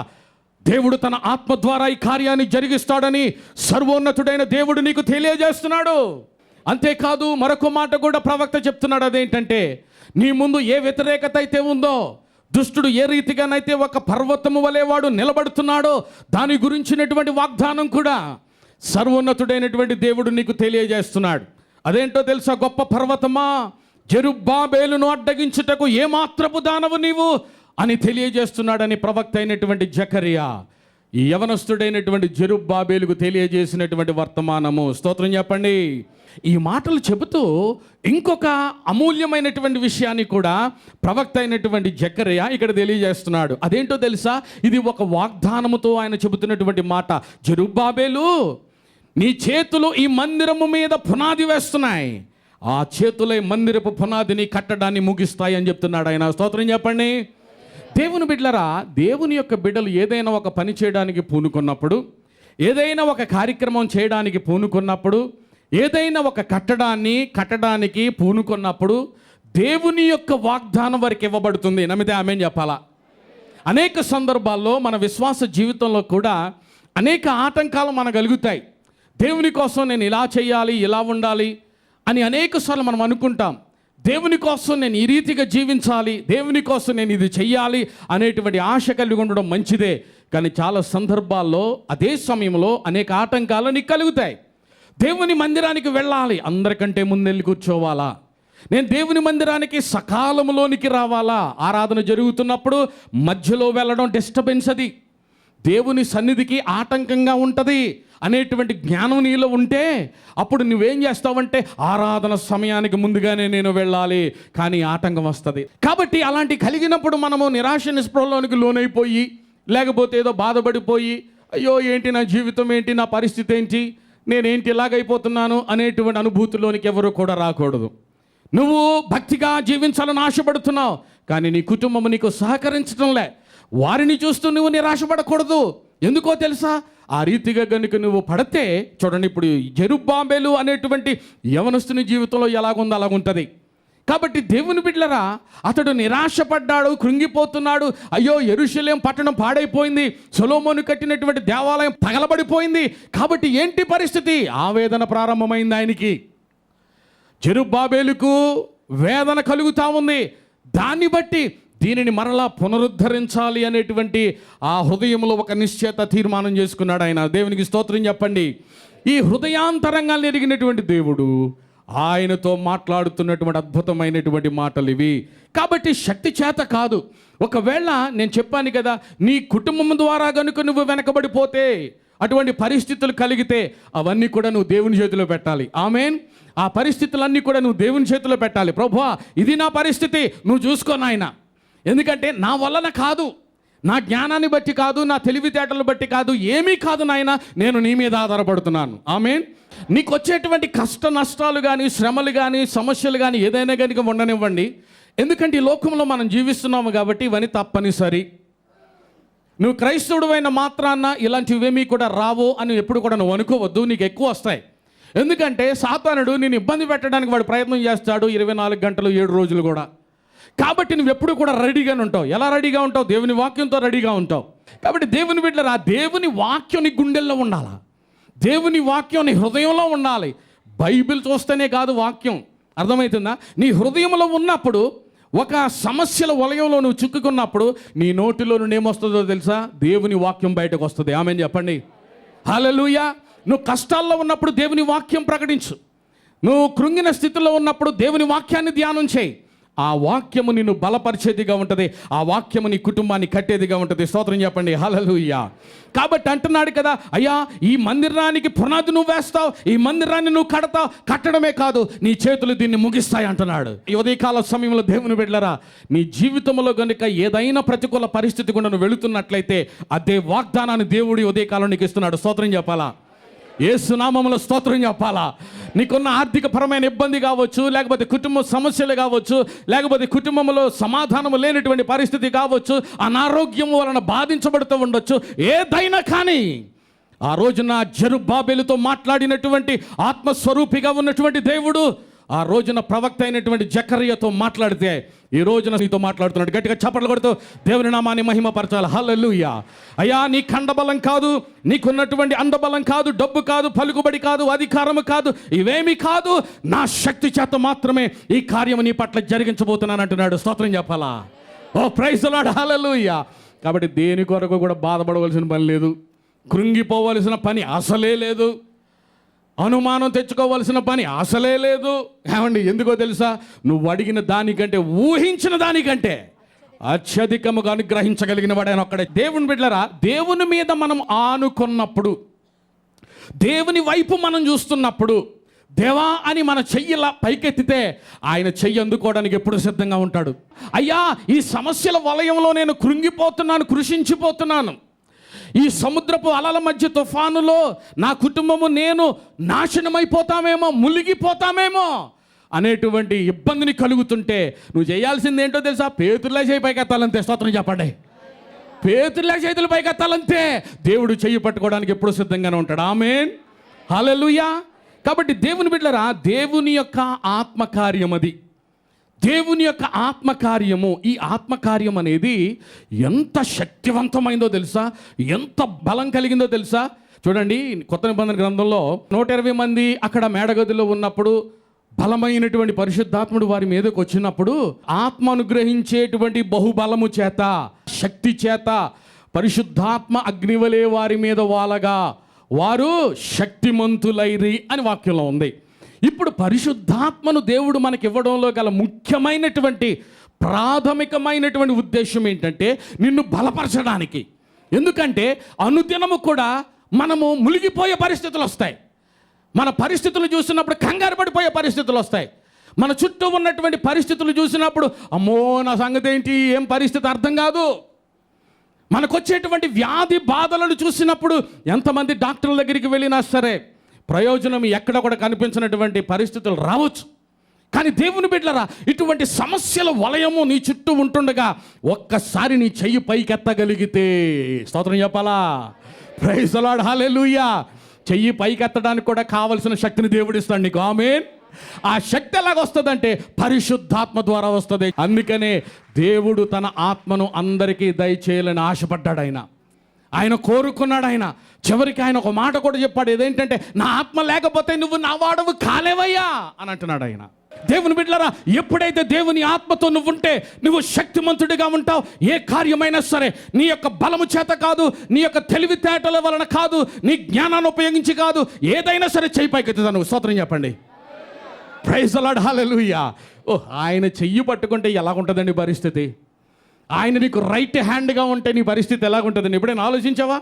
దేవుడు తన ఆత్మ ద్వారా ఈ కార్యాన్ని జరిగిస్తాడని సర్వోన్నతుడైన దేవుడు నీకు తెలియజేస్తున్నాడు. అంతేకాదు మరొక మాట కూడా ప్రవక్త చెప్తున్నాడు. అదేంటంటే, నీ ముందు ఏ వ్యతిరేకత అయితే ఉందో, దుష్టుడు ఏ రీతిగానైతే ఒక పర్వతము వలె వాడు నిలబడుతున్నాడో, దాని గురించినటువంటి వాగ్దానం కూడా సర్వోన్నతుడైనటువంటి దేవుడు నీకు తెలియజేస్తున్నాడు. అదేంటో తెలుసా? గొప్ప పర్వతమా, జెరుబ్బాబెలును అడ్డగించుటకు ఏమాత్రపు దానవు నీవు అని తెలియజేస్తున్నాడని ప్రవక్త అయినటువంటి జకరియా ఈ యవనస్తుడైనటువంటి జెరుబ్బాబెలుకు తెలియజేసినటువంటి వర్తమానము. స్తోత్రం చెప్పండి. ఈ మాటలు చెబుతూ ఇంకొక అమూల్యమైనటువంటి విషయాన్ని కూడా ప్రవక్త అయినటువంటి జకరియా ఇక్కడ తెలియజేస్తున్నాడు. అదేంటో తెలుసా? ఇది ఒక వాగ్దానముతో ఆయన చెబుతున్నటువంటి మాట. జెరుబ్బాబెలు, నీ చేతులు ఈ మందిరము మీద పునాది వేస్తున్నాయి, ఆ చేతులే మందిరపు పునాదిని కట్టడాన్ని ముగిస్తాయి అని చెప్తున్నాడు ఆయన. స్తోత్రం చెప్పండి. దేవుని బిడ్డలరా, దేవుని యొక్క బిడ్డలు ఏదైనా ఒక పని చేయడానికి పూనుకున్నప్పుడు, ఏదైనా ఒక కార్యక్రమం చేయడానికి పూనుకున్నప్పుడు, ఏదైనా ఒక కట్టడానికి పూనుకున్నప్పుడు దేవుని యొక్క వాగ్దానం వారికి ఇవ్వబడుతుంది. నమ్మితే ఆమేన్ చెప్పాలా? అనేక సందర్భాల్లో మన విశ్వాస జీవితంలో కూడా అనేక ఆటంకాలు మనకు కలుగుతాయి. దేవుని కోసం నేను ఇలా చేయాలి, ఇలా ఉండాలి అని అనేకసార్లు మనం అనుకుంటాం. దేవుని కోసం నేను ఈ రీతిగా జీవించాలి, దేవుని కోసం నేను ఇది చెయ్యాలి అనేటువంటి ఆశ కలిగి ఉండడం మంచిదే. కానీ చాలా సందర్భాల్లో అదే సమయంలో అనేక ఆటంకాలు నీకు కలుగుతాయి. దేవుని మందిరానికి వెళ్ళాలి, అందరికంటే ముందెళ్ళి కూర్చోవాలా? నేను దేవుని మందిరానికి సకాలంలోనికి రావాలా? ఆరాధన జరుగుతున్నప్పుడు మధ్యలో వెళ్ళడం డిస్టర్బెన్స్, అది దేవుని సన్నిధికి ఆటంకంగా ఉంటుంది అనేటువంటి జ్ఞానం నీలో ఉంటే అప్పుడు నువ్వేం చేస్తావంటే, ఆరాధన సమయానికి ముందుగానే నేను వెళ్ళాలి, కానీ ఆటంకం వస్తుంది. కాబట్టి అలాంటి కలిగినప్పుడు మనము నిరాశ నిస్పృహలోనికి లోనైపోయి, లేకపోతే ఏదో బాధపడిపోయి, అయ్యో ఏంటి నా జీవితం ఏంటి, నా పరిస్థితి ఏంటి, నేనేంటి ఇలాగైపోతున్నాను అనేటువంటి అనుభూతిలోనికి ఎవరు కూడా రాకూడదు. నువ్వు భక్తిగా జీవించాలని ఆశపడుతున్నావు, కానీ నీ కుటుంబం నీకు సహకరించడంలే. వారిని చూస్తూ నువ్వు నిరాశపడకూడదు. ఎందుకో తెలుసా? ఆ రీతిగా కనుక నువ్వు పడితే, చూడండి ఇప్పుడు జెరుబ్బాబెలు అనేటువంటి యవనస్తుని జీవితంలో ఎలాగుందో అలాగుంటుంది. కాబట్టి దేవుని బిడ్డలరా, అతడు నిరాశపడ్డాడు, కృంగిపోతున్నాడు. అయ్యో యెరూషలేం పట్టణం పాడైపోయింది, సొలొమోను కట్టినటువంటి దేవాలయం తగలబడిపోయింది. కాబట్టి ఏంటి పరిస్థితి? ఆవేదన ప్రారంభమైంది ఆయనకి. జెరుబ్బాబెలుకు వేదన కలుగుతూ ఉంది. దాన్ని బట్టి దీనిని మరలా పునరుద్ధరించాలి అనేటువంటి ఆ హృదయంలో ఒక నిశ్చయిత తీర్మానం చేసుకున్నాడు ఆయన. దేవునికి స్తోత్రం చెప్పండి. ఈ హృదయాంతరంగాన్ని ఎరిగినటువంటి దేవుడు ఆయనతో మాట్లాడుతున్నటువంటి అద్భుతమైనటువంటి మాటలు ఇవి. కాబట్టి శక్తి చేత కాదు. ఒకవేళ నేను చెప్పాను కదా, నీ కుటుంబం ద్వారా కనుక నువ్వు వెనకబడిపోతే, అటువంటి పరిస్థితులు కలిగితే అవన్నీ కూడా నువ్వు దేవుని చేతిలో పెట్టాలి. ఆమేన్. ఆ పరిస్థితులన్నీ కూడా నువ్వు దేవుని చేతిలో పెట్టాలి. ప్రభువా, ఇది నా పరిస్థితి, నువ్వు చూసుకో నాయనా. ఎందుకంటే నా వలన కాదు, నా జ్ఞానాన్ని బట్టి కాదు, నా తెలివితేటలు బట్టి కాదు, ఏమీ కాదు నాయన, నేను నీ మీద ఆధారపడుతున్నాను. ఆమేన్. నీకు వచ్చేటువంటి కష్ట నష్టాలు కానీ, శ్రమలు కానీ, సమస్యలు కానీ ఏదైనా కనుక ఉండనివ్వండి. ఎందుకంటే ఈ లోకంలో మనం జీవిస్తున్నాము కాబట్టి ఇవన్నీ తప్పనిసరి. నువ్వు క్రైస్తవుడు అయిన మాత్రాన ఇలాంటివేమీ కూడా రావు అని ఎప్పుడు కూడా నువ్వు అనుకోవద్దు. నీకు ఎక్కువ వస్తాయి. ఎందుకంటే సాతానుడు నేను ఇబ్బంది పెట్టడానికి వాడు ప్రయత్నం చేస్తాడు 24 గంటలు 7 రోజులు కూడా. కాబట్టి నువ్వు ఎప్పుడు కూడా రెడీగానే ఉంటావు. ఎలా రెడీగా ఉంటావు? దేవుని వాక్యంతో రెడీగా ఉంటావు. కాబట్టి దేవుని బిడ్డలారా, దేవుని వాక్యం నీ గుండెల్లో ఉండాలి. దేవుని వాక్యం నీ హృదయంలో ఉండాలి. బైబిల్ చూస్తేనే కాదు, వాక్యం. అర్థమవుతుందా? నీ హృదయంలో ఉన్నప్పుడు, ఒక సమస్యల వలయంలో నువ్వు చిక్కుకున్నప్పుడు నీ నోటిలో నుండి ఏమొస్తుందో తెలుసా? దేవుని వాక్యం బయటకు వస్తుంది. ఆమేన్ చెప్పండి. హల్లెలూయా. నువ్వు కష్టాల్లో ఉన్నప్పుడు దేవుని వాక్యం ప్రకటించు. నువ్వు కృంగిన స్థితిలో ఉన్నప్పుడు దేవుని వాక్యాన్ని ధ్యానం చేయి. ఆ వాక్యము నిన్ను బలపరిచేదిగా ఉంటుంది. ఆ వాక్యము నీ కుటుంబాన్ని కట్టేదిగా ఉంటుంది. స్తోత్రం చెప్పండి. హల్లెలూయా. కాబట్టి అంటున్నాడు కదా, అయ్యా ఈ మందిరానికి పునాది నువ్వు వేస్తావు, ఈ మందిరాన్ని నువ్వు కడతావు, కట్టడమే కాదు నీ చేతులు దీన్ని ముగిస్తాయి అంటున్నాడు. ఈ ఉదయకాల సమయంలో దేవుని బిడ్డలారా, నీ జీవితంలో కనుక ఏదైనా ప్రతికూల పరిస్థితి గుండా నువ్వు వెళుతున్నట్లయితే అదే వాగ్దానాన్ని దేవుడి ఉదయకాలం నీకు ఇస్తున్నాడు. స్తోత్రం చెప్పాలా? యేసు నామములో స్తోత్రం చెప్పాలా? నీకున్న ఆర్థిక పరమైన ఇబ్బంది కావచ్చు, లేకపోతే కుటుంబ సమస్యలు కావచ్చు, లేకపోతే కుటుంబంలో సమాధానం లేనటువంటి పరిస్థితి కావచ్చు, అనారోగ్యం వలన బాధించబడుతూ ఉండొచ్చు, ఏదైనా కానీ ఆ రోజున జెరుబ్బాబెలుతో మాట్లాడినటువంటి ఆత్మస్వరూపిగా ఉన్నటువంటి దేవుడు ఆ రోజున ప్రవక్త అయినటువంటి జకర్యాతో మాట్లాడితే ఈ రోజున నీతో మాట్లాడుతున్నాడు. గట్టిగా చప్పట్లు కొడుతూ దేవుని నామాన్ని మహిమపరచాలి. హల్లెలూయా. అయ్యా నీ ఖండబలం కాదు, నీకున్నటువంటి అండబలం కాదు, డబ్బు కాదు, పలుకుబడి కాదు, అధికారము కాదు, ఇవేమీ కాదు, నా శక్తి చేత మాత్రమే ఈ కార్యము నీ పట్ల జరిగించబోతున్నాను అంటున్నాడు. స్తోత్రం చెప్పాలా? ఓ ప్రైజ్ ది లార్డ్. హల్లెలూయా. కాబట్టి దేని కొరకు కూడా బాధపడవలసిన పని లేదు, కృంగిపోవలసిన పని అసలే లేదు, అనుమానం తెచ్చుకోవాల్సిన పని అసలే లేదు. ఏమండి, ఎందుకో తెలుసా? నువ్వు అడిగిన దానికంటే, ఊహించిన దానికంటే అత్యధికముగా అనుగ్రహించగలిగిన వాడైన ఒక్కడే. దేవుని బిడ్డలారా, దేవుని మీద మనం ఆనుకున్నప్పుడు, దేవుని వైపు మనం చూస్తున్నప్పుడు, దేవా అని మన చెయ్యిలా పైకెత్తితే ఆయన చెయ్యి అందుకోవడానికి ఎప్పుడు సిద్ధంగా ఉంటాడు. అయ్యా ఈ సమస్యల వలయంలో నేను కృంగిపోతున్నాను, కృషించిపోతున్నాను, ఈ సముద్రపు అలల మధ్య తుఫానులో నా కుటుంబము నేను నాశనమైపోతామేమో, మునిగిపోతామేమో అనేటువంటి ఇబ్బందిని కలుగుతుంటే నువ్వు చేయాల్సింది ఏంటో తెలుసా? పేతురులా చేయి పైకెత్తాలంతే. స్తోత్రం చెప్పండి. పేతురులా చేతులు పైకెత్తాలంతే. దేవుడు చెయ్యి పట్టుకోవడానికి ఎప్పుడు సిద్ధంగానే ఉంటాడు. ఆమేన్. హల్లెలూయా. కాబట్టి దేవుని బిడ్డలారా, దేవుని యొక్క ఆత్మకార్యం అది. దేవుని యొక్క ఆత్మకార్యము, ఈ ఆత్మకార్యం అనేది ఎంత శక్తివంతమైందో తెలుసా? ఎంత బలం కలిగిందో తెలుసా? చూడండి, కొత్త నిబంధన గ్రంథంలో 120 మంది అక్కడ మేడగదిలో ఉన్నప్పుడు బలమైనటువంటి పరిశుద్ధాత్ముడు వారి మీదకి వచ్చినప్పుడు ఆత్మ అనుగ్రహించేటువంటి బహుబలము చేత, శక్తి చేత పరిశుద్ధాత్మ అగ్నివలే వారి మీద వాలగా వారు శక్తిమంతులైరి అని వాక్యంలో ఉంది. ఇప్పుడు పరిశుద్ధాత్మను దేవుడు మనకి ఇవ్వడంలో గల ముఖ్యమైనటువంటి ప్రాథమికమైనటువంటి ఉద్దేశం ఏంటంటే నిన్ను బలపరచడానికి. ఎందుకంటే అనుదినము కూడా మనము మునిగిపోయే పరిస్థితులు వస్తాయి. మన పరిస్థితులు చూసినప్పుడు కంగారు పడిపోయే పరిస్థితులు వస్తాయి. మన చుట్టూ ఉన్నటువంటి పరిస్థితులు చూసినప్పుడు అమ్మో నా సంగతి ఏంటి, ఏం పరిస్థితి అర్థం కాదు. మనకొచ్చేటువంటి వ్యాధి బాధలను చూసినప్పుడు ఎంతమంది డాక్టర్ల దగ్గరికి వెళ్ళినా సరే ప్రయోజనం ఎక్కడ కూడా కనిపించినటువంటి పరిస్థితులు రావచ్చు. కానీ దేవుని బిడ్డలారా, ఇటువంటి సమస్యల వలయము నీ చుట్టూ ఉంటుండగా ఒక్కసారి నీ చెయ్యి పైకెత్తగలిగితే, స్తోత్రం చెప్పాలా? Praise the Lord. హల్లెలూయా. చెయ్యి పైకెత్తడానికి కూడా కావలసిన శక్తిని దేవుడు ఇస్తాడు నీకు. ఆమేన్. ఆ శక్తి ఎలాగొస్తుందంటే పరిశుద్ధాత్మ ద్వారా వస్తుంది. అందుకనే దేవుడు తన ఆత్మను అందరికీ దయచేయాలని ఆశపడ్డాడు. ఆయన కోరుకున్నాడు. ఆయన చివరికి ఆయన ఒక మాట కూడా చెప్పాడు. ఏదేంటంటే నా ఆత్మ లేకపోతే నువ్వు నా వాడవు కాలేవయ్యా అని అంటున్నాడు ఆయన. దేవుని బిడ్డలారా, ఎప్పుడైతే దేవుని ఆత్మతో నువ్వు ఉంటే నువ్వు శక్తిమంతుడిగా ఉంటావు. ఏ కార్యమైనా సరే నీ యొక్క బలము చేత కాదు, నీ యొక్క తెలివితేటల వలన కాదు, నీ జ్ఞానాన్ని ఉపయోగించి కాదు, ఏదైనా సరే చెయ్యి పైకెత్తుతావు నువ్వు. స్తోత్రం చెప్పండి. Praise the Lord. హల్లెలూయా. ఆయన చెయ్యి పట్టుకుంటే ఎలాగుంటుందండి పరిస్థితి? ఆయన నీకు రైట్ హ్యాండ్గా ఉంటే నీ పరిస్థితి ఎలాగుంటుందండి? ఎప్పుడైనా ఆలోచించావా?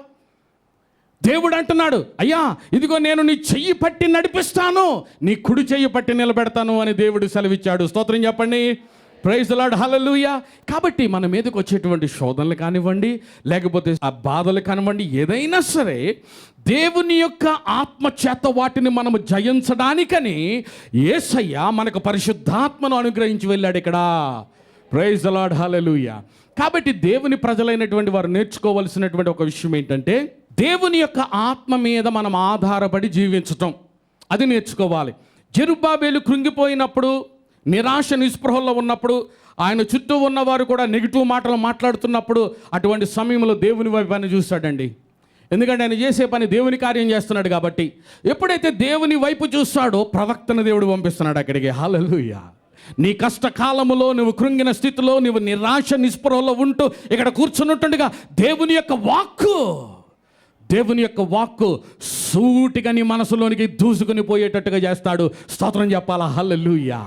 దేవుడు అంటున్నాడు, అయ్యా ఇదిగో నేను నీ చెయ్యి పట్టి నడిపిస్తాను, నీ కుడి చెయ్యి పట్టి నిలబెడతాను అని దేవుడు సెలవిచ్చాడు. స్తోత్రం చెప్పండి. Praise the Lord, hallelujah. కాబట్టి మన మీదకి వచ్చేటువంటి శోధనలు కానివ్వండి, లేకపోతే ఆ బాధలు కానివ్వండి, ఏదైనా సరే దేవుని యొక్క ఆత్మ చేత వాటిని మనము జయించడానికని యేసయ్య మనకు పరిశుద్ధాత్మను అనుగ్రహించి వెళ్ళాడు ఇక్కడ. Praise the Lord, hallelujah. కాబట్టి దేవుని ప్రజలైనటువంటి వారు నేర్చుకోవలసినటువంటి ఒక విషయం ఏంటంటే, దేవుని యొక్క ఆత్మ మీద మనం ఆధారపడి జీవించటం, అది నేర్చుకోవాలి. జెరుబ్బాబేలు కృంగిపోయినప్పుడు, నిరాశ నిస్పృహల్లో ఉన్నప్పుడు, ఆయన చుట్టూ ఉన్నవారు కూడా నెగిటివ్ మాటలు మాట్లాడుతున్నప్పుడు, అటువంటి సమయంలో దేవుని వైపు ఆయన చూస్తాడండి. ఎందుకంటే ఆయన చేసే పని దేవుని కార్యం చేస్తున్నాడు కాబట్టి. ఎప్పుడైతే దేవుని వైపు చూస్తాడో ప్రవక్తను దేవుడు పంపిస్తున్నాడు అక్కడికి. హల్లెలూయా. నీ కష్టకాలములో నువ్వు కృంగిన స్థితిలో నువ్వు నిరాశ నిస్పృహలో ఉంటూ ఇక్కడ కూర్చున్నట్టుండగా దేవుని యొక్క వాక్కు సూటిగా నీ మనసులోనికి దూసుకుని పోయేటట్టుగా చేస్తాడు. స్తోత్రం చెప్పాలా? హల్లెలూయా.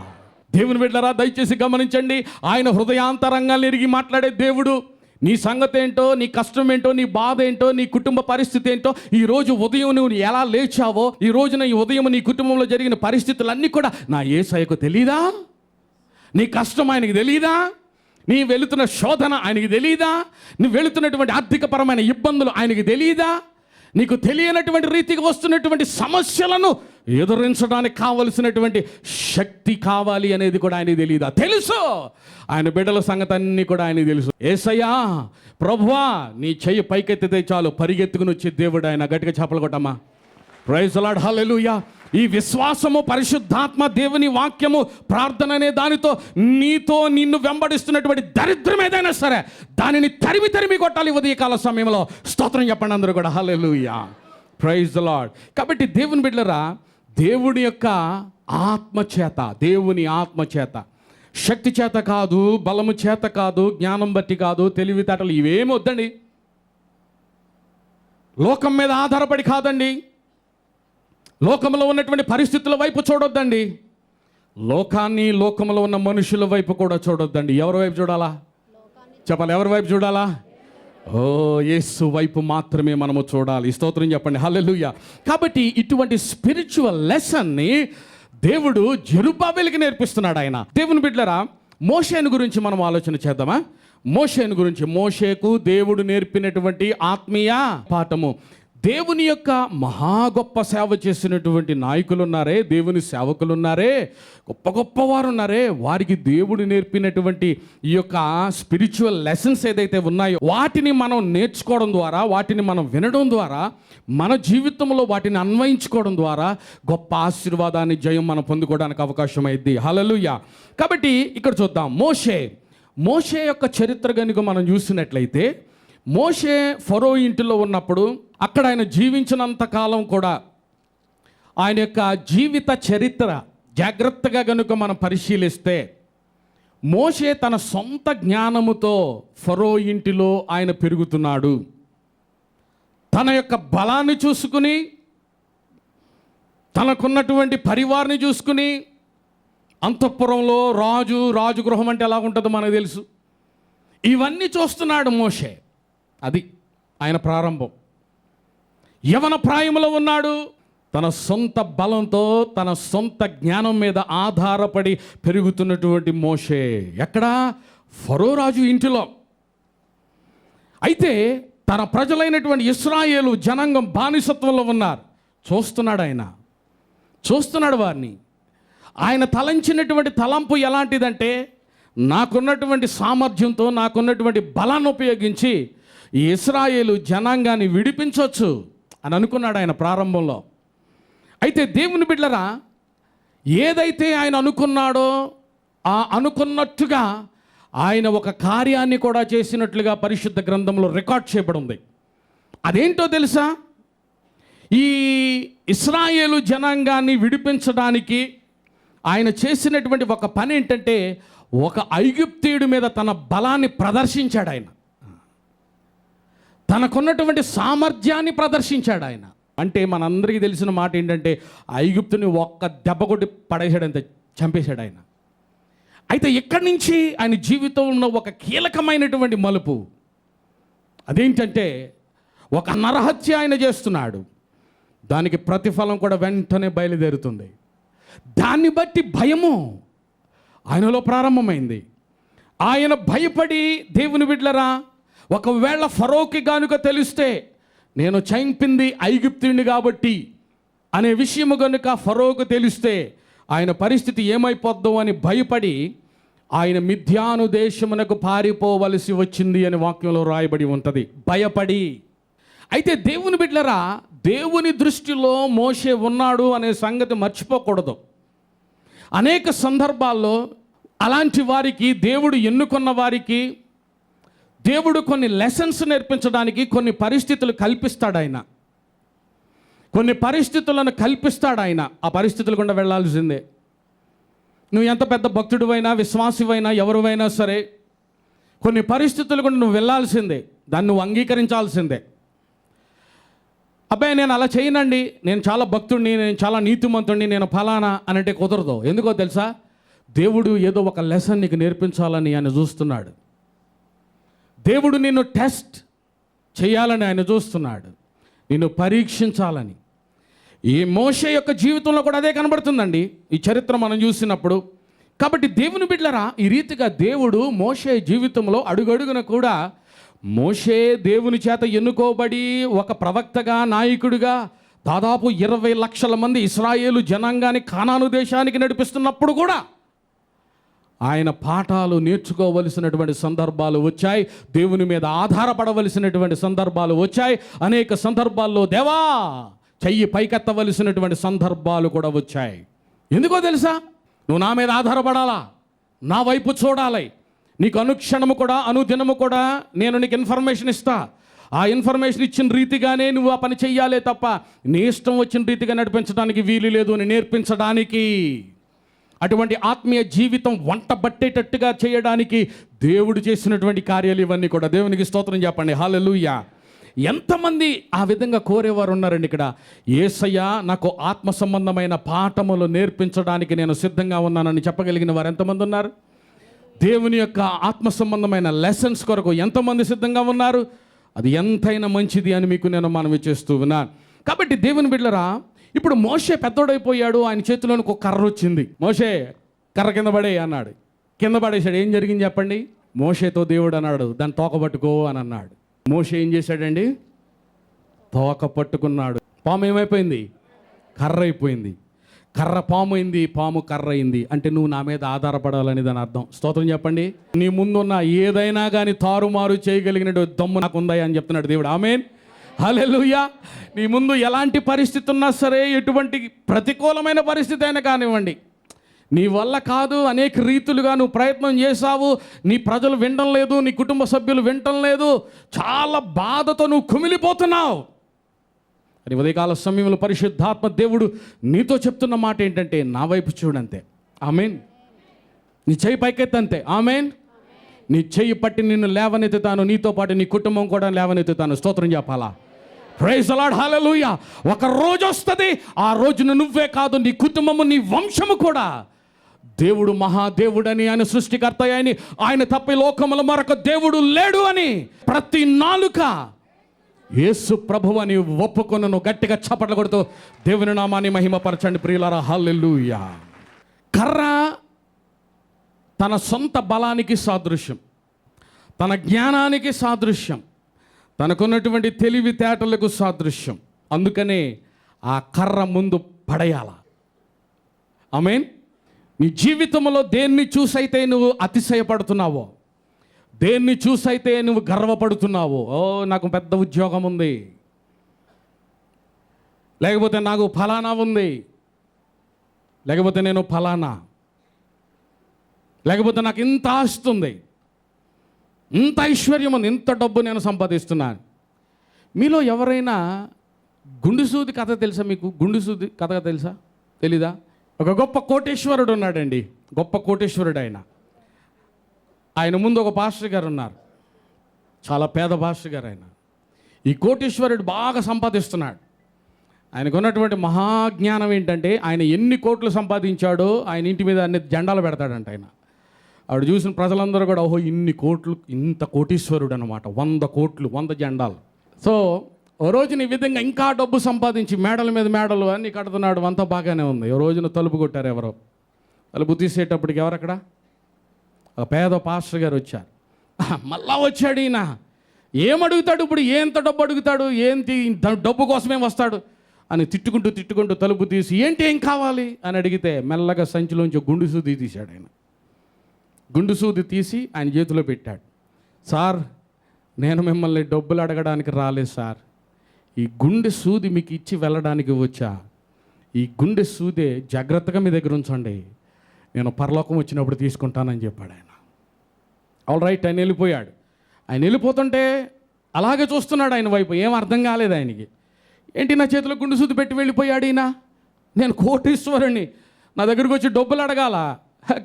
దేవుని బిడ్డలారా, దయచేసి గమనించండి. ఆయన హృదయాంతరంగాన్ని ఎరిగి మాట్లాడే దేవుడు. నీ సంగతి ఏంటో, నీ కష్టం ఏంటో, నీ బాధ ఏంటో, నీ కుటుంబ పరిస్థితి ఏంటో, ఈ రోజు ఉదయం నువ్వు ఎలా లేచావో, ఈ రోజున ఈ ఉదయం నీ కుటుంబంలో జరిగిన పరిస్థితులన్నీ కూడా నా యేసయ్యకు తెలీదా? నీ కష్టం ఆయనకి తెలీదా? నీ వెళుతున్న శోధన ఆయనకి తెలీదా? నువ్వు వెళుతున్నటువంటి ఆర్థికపరమైన ఇబ్బందులు ఆయనకి తెలీదా? నీకు తెలియనటువంటి రీతికి వస్తున్నటువంటి సమస్యలను ఎదురించడానికి కావలసినటువంటి శక్తి కావాలి అనేది కూడా ఆయనకి తెలీదా? తెలుసు. ఆయన బిడ్డల సంగతి అన్నీ కూడా ఆయనకి తెలుసు. యేసయ్యా, ప్రభువా, నీ చెయ్యి పైకెత్తితే చాలు పరిగెత్తుకుని వచ్చే దేవుడు ఆయన. గట్టిగా చప్పలు కొట్టమ్మా. ప్రైజ్ ది లార్డ్, హల్లెలూయా. ఈ విశ్వాసము, పరిశుద్ధాత్మ, దేవుని వాక్యము, ప్రార్థన అనే దానితో నిన్ను వెంబడిస్తున్నటువంటి దరిద్రం ఏదైనా సరే దానిని తరిమి కొట్టాలి ఉదయకాల సమయంలో. స్తోత్రం చెప్పండి అందరూ కూడా. హల్లెలూయా. Praise the Lord. కాబట్టి దేవుని బిడ్డలారా, దేవుని యొక్క ఆత్మచేత, దేవుని ఆత్మచేత, శక్తి చేత కాదు, బలము చేత కాదు, జ్ఞానం బట్టి కాదు, తెలివితేటలు ఇవేమి వద్దండి. లోకం మీద ఆధారపడి కాదండి. లోకంలో ఉన్నటువంటి పరిస్థితుల వైపు చూడొద్దండి. లోకంలో ఉన్న మనుషుల వైపు కూడా చూడొద్దండి. ఎవరి వైపు చూడాలా? చెప్పాలి, ఎవరి వైపు చూడాలా? ఓ, యేసు వైపు మాత్రమే మనము చూడాలి. స్తోత్రం చెప్పండి. హల్లెలూయా. కాబట్టి ఇటువంటి స్పిరిచువల్ లెసన్ని దేవుడు జెరుబ్బాబెలుకి నేర్పిస్తున్నాడు ఆయన. దేవుని బిడ్డలారా, మోషేను గురించి మనం ఆలోచన చేద్దామా? మోషేను గురించి, మోషేకు దేవుడు నేర్పినటువంటి ఆత్మీయ పాఠము. దేవుని యొక్క మహా గొప్ప సేవ చేసినటువంటి నాయకులు ఉన్నారే, దేవుని సేవకులు ఉన్నారే, గొప్ప వారు ఉన్నారే, వారికి దేవుడు నేర్పినటువంటి ఈ యొక్క స్పిరిచువల్ లెసన్స్ ఏదైతే ఉన్నాయో వాటిని మనం నేర్చుకోవడం ద్వారా, వాటిని మనం వినడం ద్వారా, మన జీవితంలో వాటిని అన్వయించుకోవడం ద్వారా గొప్ప ఆశీర్వాదాన్ని, జయం మనం పొందుకోవడానికి అవకాశం అయింది. హల్లెలూయా. కాబట్టి ఇక్కడ చూద్దాం. మోషే యొక్క చరిత్ర కనుక మనం చూసినట్లయితే, మోషే ఫరో ఇంటిలో ఉన్నప్పుడు అక్కడ ఆయన జీవించినంత కాలం కూడా ఆయన యొక్క జీవిత చరిత్ర జాగ్రత్తగా కనుక మనం పరిశీలిస్తే, మోషే తన సొంత జ్ఞానముతో ఫరో ఇంటిలో ఆయన పెరుగుతున్నాడు. తన యొక్క బలాన్ని చూసుకుని, తనకున్నటువంటి పరివారాన్ని చూసుకుని, అంతఃపురంలో రాజుగృహం అంటే ఎలా ఉంటుందో మనకు తెలుసు. ఇవన్నీ చూస్తున్నాడు మోషే. అది ఆయన ప్రారంభం. యవన ప్రాయంలో ఉన్నాడు. తన సొంత బలంతో, తన సొంత జ్ఞానం మీద ఆధారపడి పెరుగుతున్నటువంటి మోషే ఎక్కడ? ఫరో రాజు ఇంటిలో. అయితే తన ప్రజలైనటువంటి ఇశ్రాయేలు జనాంగం బానిసత్వంలో ఉన్నారు. చూస్తున్నాడు వారిని. ఆయన తలంచినటువంటి తలంపు ఎలాంటిదంటే, నాకున్నటువంటి సామర్థ్యంతో, నాకున్నటువంటి బలాన్ని ఉపయోగించి ఈ ఇశ్రాయేలు జనాంగాన్ని విడిపించవచ్చు అని అనుకున్నాడు ఆయన ప్రారంభంలో. అయితే దేవుని బిడ్డలారా, ఏదైతే ఆయన అనుకున్నాడో ఆ అనుకున్నట్టుగా ఆయన ఒక కార్యాన్ని కూడా చేసినట్లుగా పరిశుద్ధ గ్రంథంలో రికార్డ్ చేయబడి ఉంది. అదేంటో తెలుసా? ఈ ఇశ్రాయేలు జనాంగాన్ని విడిపించడానికి ఆయన చేసినటువంటి ఒక పని ఏంటంటే, ఒక ఐగుప్తీయుడి మీద తన బలాన్ని ప్రదర్శించాడు ఆయన. తనకున్నటువంటి సామర్థ్యాన్ని ప్రదర్శించాడు ఆయన. అంటే మనందరికీ తెలిసిన మాట ఏంటంటే, ఐగుప్తుని ఒక్క దెబ్బ కొట్టి పడేసాడంత, చంపేశాడు ఆయన. అయితే ఇక్కడి నుంచి ఆయన జీవితంలో ఒక కీలకమైనటువంటి మలుపు అదేంటంటే, ఒక నరహత్య ఆయన చేస్తున్నాడు. దానికి ప్రతిఫలం కూడా వెంటనే బయలుదేరుతుంది. దాన్ని బట్టి భయము ఆయనలో ప్రారంభమైంది. ఆయన భయపడి, దేవుని బిడ్డలారా, ఒకవేళ ఫరోకి గనుక తెలిస్తే నేను చంపింది ఐగుప్తుని కాబట్టి అనే విషయము కనుక ఫరోకు తెలిస్తే ఆయన పరిస్థితి ఏమైపోద్దో అని భయపడి ఆయన మిథ్యాను దేశమునకు పారిపోవలసి వచ్చింది అని వాక్యంలో రాయబడి ఉంటుంది. భయపడి. అయితే దేవుని బిడ్డలారా, దేవుని దృష్టిలో మోషే ఉన్నాడు అనే సంగతి మర్చిపోకూడదు. అనేక సందర్భాల్లో అలాంటి వారికి, దేవుడు ఎన్నుకున్న వారికి దేవుడు కొన్ని లెసన్స్ నేర్పించడానికి కొన్ని పరిస్థితులు కల్పిస్తాడు. ఆయన కొన్ని పరిస్థితులను కల్పిస్తాడు. ఆయన ఆ పరిస్థితులు గుండా వెళ్ళాల్సిందే. నువ్వు ఎంత పెద్ద భక్తుడివైనా, విశ్వాసివైనా, ఎవరివైనా సరే కొన్ని పరిస్థితులు గుండా నువ్వు వెళ్ళాల్సిందే. దాన్ని నువ్వు అంగీకరించాల్సిందే. అబ్బాయి నేను అలా చేయనండి, నేను చాలా భక్తుడిని, నేను చాలా నీతిమంతుడిని, నేను ఫలానా అని అంటే కుదరదు. ఎందుకో తెలుసా? దేవుడు ఏదో ఒక లెసన్ నీకు నేర్పించాలని ఆయన చూస్తున్నాడు. దేవుడు నిన్ను టెస్ట్ చేయాలని ఆయన చూస్తున్నాడు, నిన్ను పరీక్షించాలని. ఈ మోషే యొక్క జీవితంలో కూడా అదే కనబడుతుందండి, ఈ చరిత్ర మనం చూసినప్పుడు. కాబట్టి దేవుని బిడ్డలారా, ఈ రీతిగా దేవుడు మోషే జీవితంలో అడుగడుగున కూడా, మోషే దేవుని చేత ఎన్నుకోబడి ఒక ప్రవక్తగా, నాయకుడిగా దాదాపు 20 లక్షల మంది ఇశ్రాయేలు జనాంగాన్ని కానాను దేశానికి నడిపిస్తున్నప్పుడు కూడా ఆయన పాఠాలు నేర్చుకోవలసినటువంటి సందర్భాలు వచ్చాయి. దేవుని మీద ఆధారపడవలసినటువంటి సందర్భాలు వచ్చాయి. అనేక సందర్భాల్లో దేవా చెయ్యి పైకెత్తవలసినటువంటి సందర్భాలు కూడా వచ్చాయి. ఎందుకో తెలుసా? నువ్వు నా మీద ఆధారపడాలా, నా వైపు చూడాలి. నీకు అనుక్షణము కూడా, అనుదినము కూడా నేను నీకు ఇన్ఫర్మేషన్ ఇస్తా. ఆ ఇన్ఫర్మేషన్ ఇచ్చిన రీతిగానే నువ్వు ఆ పని చెయ్యాలే తప్ప నీ ఇష్టం వచ్చిన రీతిగా నడిపించడానికి వీలు లేదు అని నేర్పించడానికి, అటువంటి ఆత్మీయ జీవితం వంట బట్టేటట్టుగా చేయడానికి దేవుడు చేసినటువంటి కార్యాలు ఇవన్నీ కూడా. దేవునికి స్తోత్రం చెప్పండి. హల్లెలూయా. ఎంతమంది ఆ విధంగా కోరేవారు ఉన్నారండి ఇక్కడ? యేసయ్య నాకు ఆత్మ సంబంధమైన పాఠములు నేర్పించడానికి నేను సిద్ధంగా ఉన్నానని చెప్పగలిగిన వారు ఎంతమంది ఉన్నారు? దేవుని యొక్క ఆత్మ సంబంధమైన లెసన్స్ కొరకు ఎంతమంది సిద్ధంగా ఉన్నారు? అది ఎంతైనా మంచిది అని మీకు నేను మనవి చేస్తూ ఉన్నాను. కాబట్టి దేవుని బిడ్డలారా, ఇప్పుడు మోషే పెద్దోడైపోయాడు. ఆయన చేతిలోనికి ఒక కర్ర వచ్చింది. మోషే కర్ర కింద పడే అన్నాడు. కింద పడేశాడు. ఏం జరిగింది చెప్పండి? మోషేతో దేవుడు అన్నాడు, దాన్ని తోక పట్టుకో అని అన్నాడు. మోషే ఏం చేశాడండి? తోక పట్టుకున్నాడు. పాము ఏమైపోయింది? కర్ర అయిపోయింది. కర్ర పాము అయింది, పాము కర్ర అయింది. అంటే నువ్వు నా మీద ఆధారపడాలని దాని అర్థం. స్తోత్రం చెప్పండి. నీ ముందున్న ఏదైనా కానీ తారుమారు చేయగలిగిన దమ్ము నాకు ఉందా అని చెప్తున్నాడు దేవుడు. ఆమేన్. హల్లెలూయా. నీ ముందు ఎలాంటి పరిస్థితి ఉన్నా సరే, ఎటువంటి ప్రతికూలమైన పరిస్థితి అయినా కానివ్వండి, నీ వల్ల కాదు, అనేక రీతులుగా నువ్వు ప్రయత్నం చేశావు, నీ ప్రజలు వినడం లేదు, నీ కుటుంబ సభ్యులు వినటం లేదు, చాలా బాధతో నువ్వు కుమిలిపోతున్నావు. అది ఉదయకాల సమయంలో పరిశుద్ధాత్మ దేవుడు నీతో చెప్తున్న మాట ఏంటంటే, నా వైపు చూడంతే. ఆమేన్. నీ చెయ్యి పైకెత్తంతే. ఆమేన్. నీ చెయ్యి పట్టి నిన్ను లేవనెత్తుతాను, నీతో పాటు నీ కుటుంబం కూడా లేవనెత్తుతాను. స్తోత్రం చెప్పాలా? Praise the Lord. హల్లెలూయా. ఒక రోజు వస్తుంది, ఆ రోజున నువ్వే కాదు, నీ కుటుంబము, నీ వంశము కూడా దేవుడు మహాదేవుడని, ఆయన సృష్టికర్త అని, ఆయన తప్ప లోకములో మరొక దేవుడు లేడు అని ప్రతి నాలుక యేసు ప్రభువు అని ఒప్పుకొనను. గట్టిగా చప్పట్లు కొడుతూ దేవుని నామాన్ని మహిమపరచండి ప్రియులారా. హల్లెలూయా. కర్ర తన సొంత బలానికి సాదృశ్యం, తన జ్ఞానానికి సాదృశ్యం, తనకున్నటువంటి తెలివితేటలకు సాదృశ్యం. అందుకనే ఆ కర్ర ముందు పడేయాల. ఆమేన్. నీ జీవితంలో దేన్ని చూసైతే నువ్వు అతిశయపడుతున్నావో, దేన్ని చూసైతే నువ్వు గర్వపడుతున్నావో, ఓ నాకు పెద్ద ఉద్యోగం ఉంది, లేకపోతే నాకు ఫలానా ఉంది, లేకపోతే నేను ఫలానా, లేకపోతే నాకు ఇంత ఆస్తుంది, ఇంత ఐశ్వర్యం ఉంది, ఇంత డబ్బు నేను సంపాదిస్తున్నాను. మీలో ఎవరైనా గుండుసూది కథ తెలుసా? మీకు గుండుసూది కథ తెలుసా? తెలీదా? ఒక గొప్ప కోటేశ్వరుడు ఉన్నాడండి. గొప్ప కోటేశ్వరుడు ఆయన. ఆయన ముందు ఒక పాస్టర్ గారు ఉన్నారు, చాలా పేద పాస్టర్ గారు ఆయన. ఈ కోటేశ్వరుడు బాగా సంపాదిస్తున్నాడు. ఆయనకు ఉన్నటువంటి మహాజ్ఞానం ఏంటంటే, ఆయన ఎన్ని కోట్లు సంపాదించాడో ఆయన ఇంటి మీద అన్ని జెండాలు పెడతాడంట. ఆయన ఆవిడ చూసిన ప్రజలందరూ కూడా, ఓహో ఇన్ని కోట్లు, ఇంత కోటీశ్వరుడు అనమాట, 100 కోట్లు, 100 జెండాలు. సో ఓ రోజున ఈ విధంగా ఇంకా డబ్బు సంపాదించి మేడల మీద మేడలు అన్నీ కడుతున్నాడు, అంతా బాగానే ఉంది. ఓ రోజున తలుపు కొట్టారు ఎవరో. తలుపు తీసేటప్పటికి ఎవరక్కడ? ఒక పేద పాస్టర్ గారు వచ్చారు. మళ్ళా వచ్చాడు ఈయన. ఏమడుగుతాడు ఇప్పుడు? ఎంత డబ్బు అడుగుతాడు? ఏంటి డబ్బు కోసమే వస్తాడు అని తిట్టుకుంటూ తలుపు తీసి ఏంటి ఏం కావాలి అని అడిగితే మెల్లగా సంచిలోంచి గుండు సూది తీశాడు ఆయన. గుండు సూది తీసి ఆయన చేతిలో పెట్టాడు. సార్, నేను మిమ్మల్ని డబ్బులు అడగడానికి రాలేదు సార్, ఈ గుండె సూది మీకు ఇచ్చి వెళ్ళడానికి వచ్చా. ఈ గుండె సూదే జాగ్రత్తగా మీ దగ్గర ఉంచండి, నేను పరలోకం వచ్చినప్పుడు తీసుకుంటానని చెప్పాడు ఆయన. ఆల్ రైట్, ఆయన వెళ్ళిపోయాడు. ఆయన వెళ్ళిపోతుంటే అలాగే చూస్తున్నాడు ఆయన వైపు. ఏం అర్థం కాలేదు ఆయనకి. ఏంటి నా చేతిలో గుండు సూది పెట్టి వెళ్ళిపోయాడు ఈయన? నేను కోటీశ్వరుని, నా దగ్గరికి వచ్చి డబ్బులు అడగాల,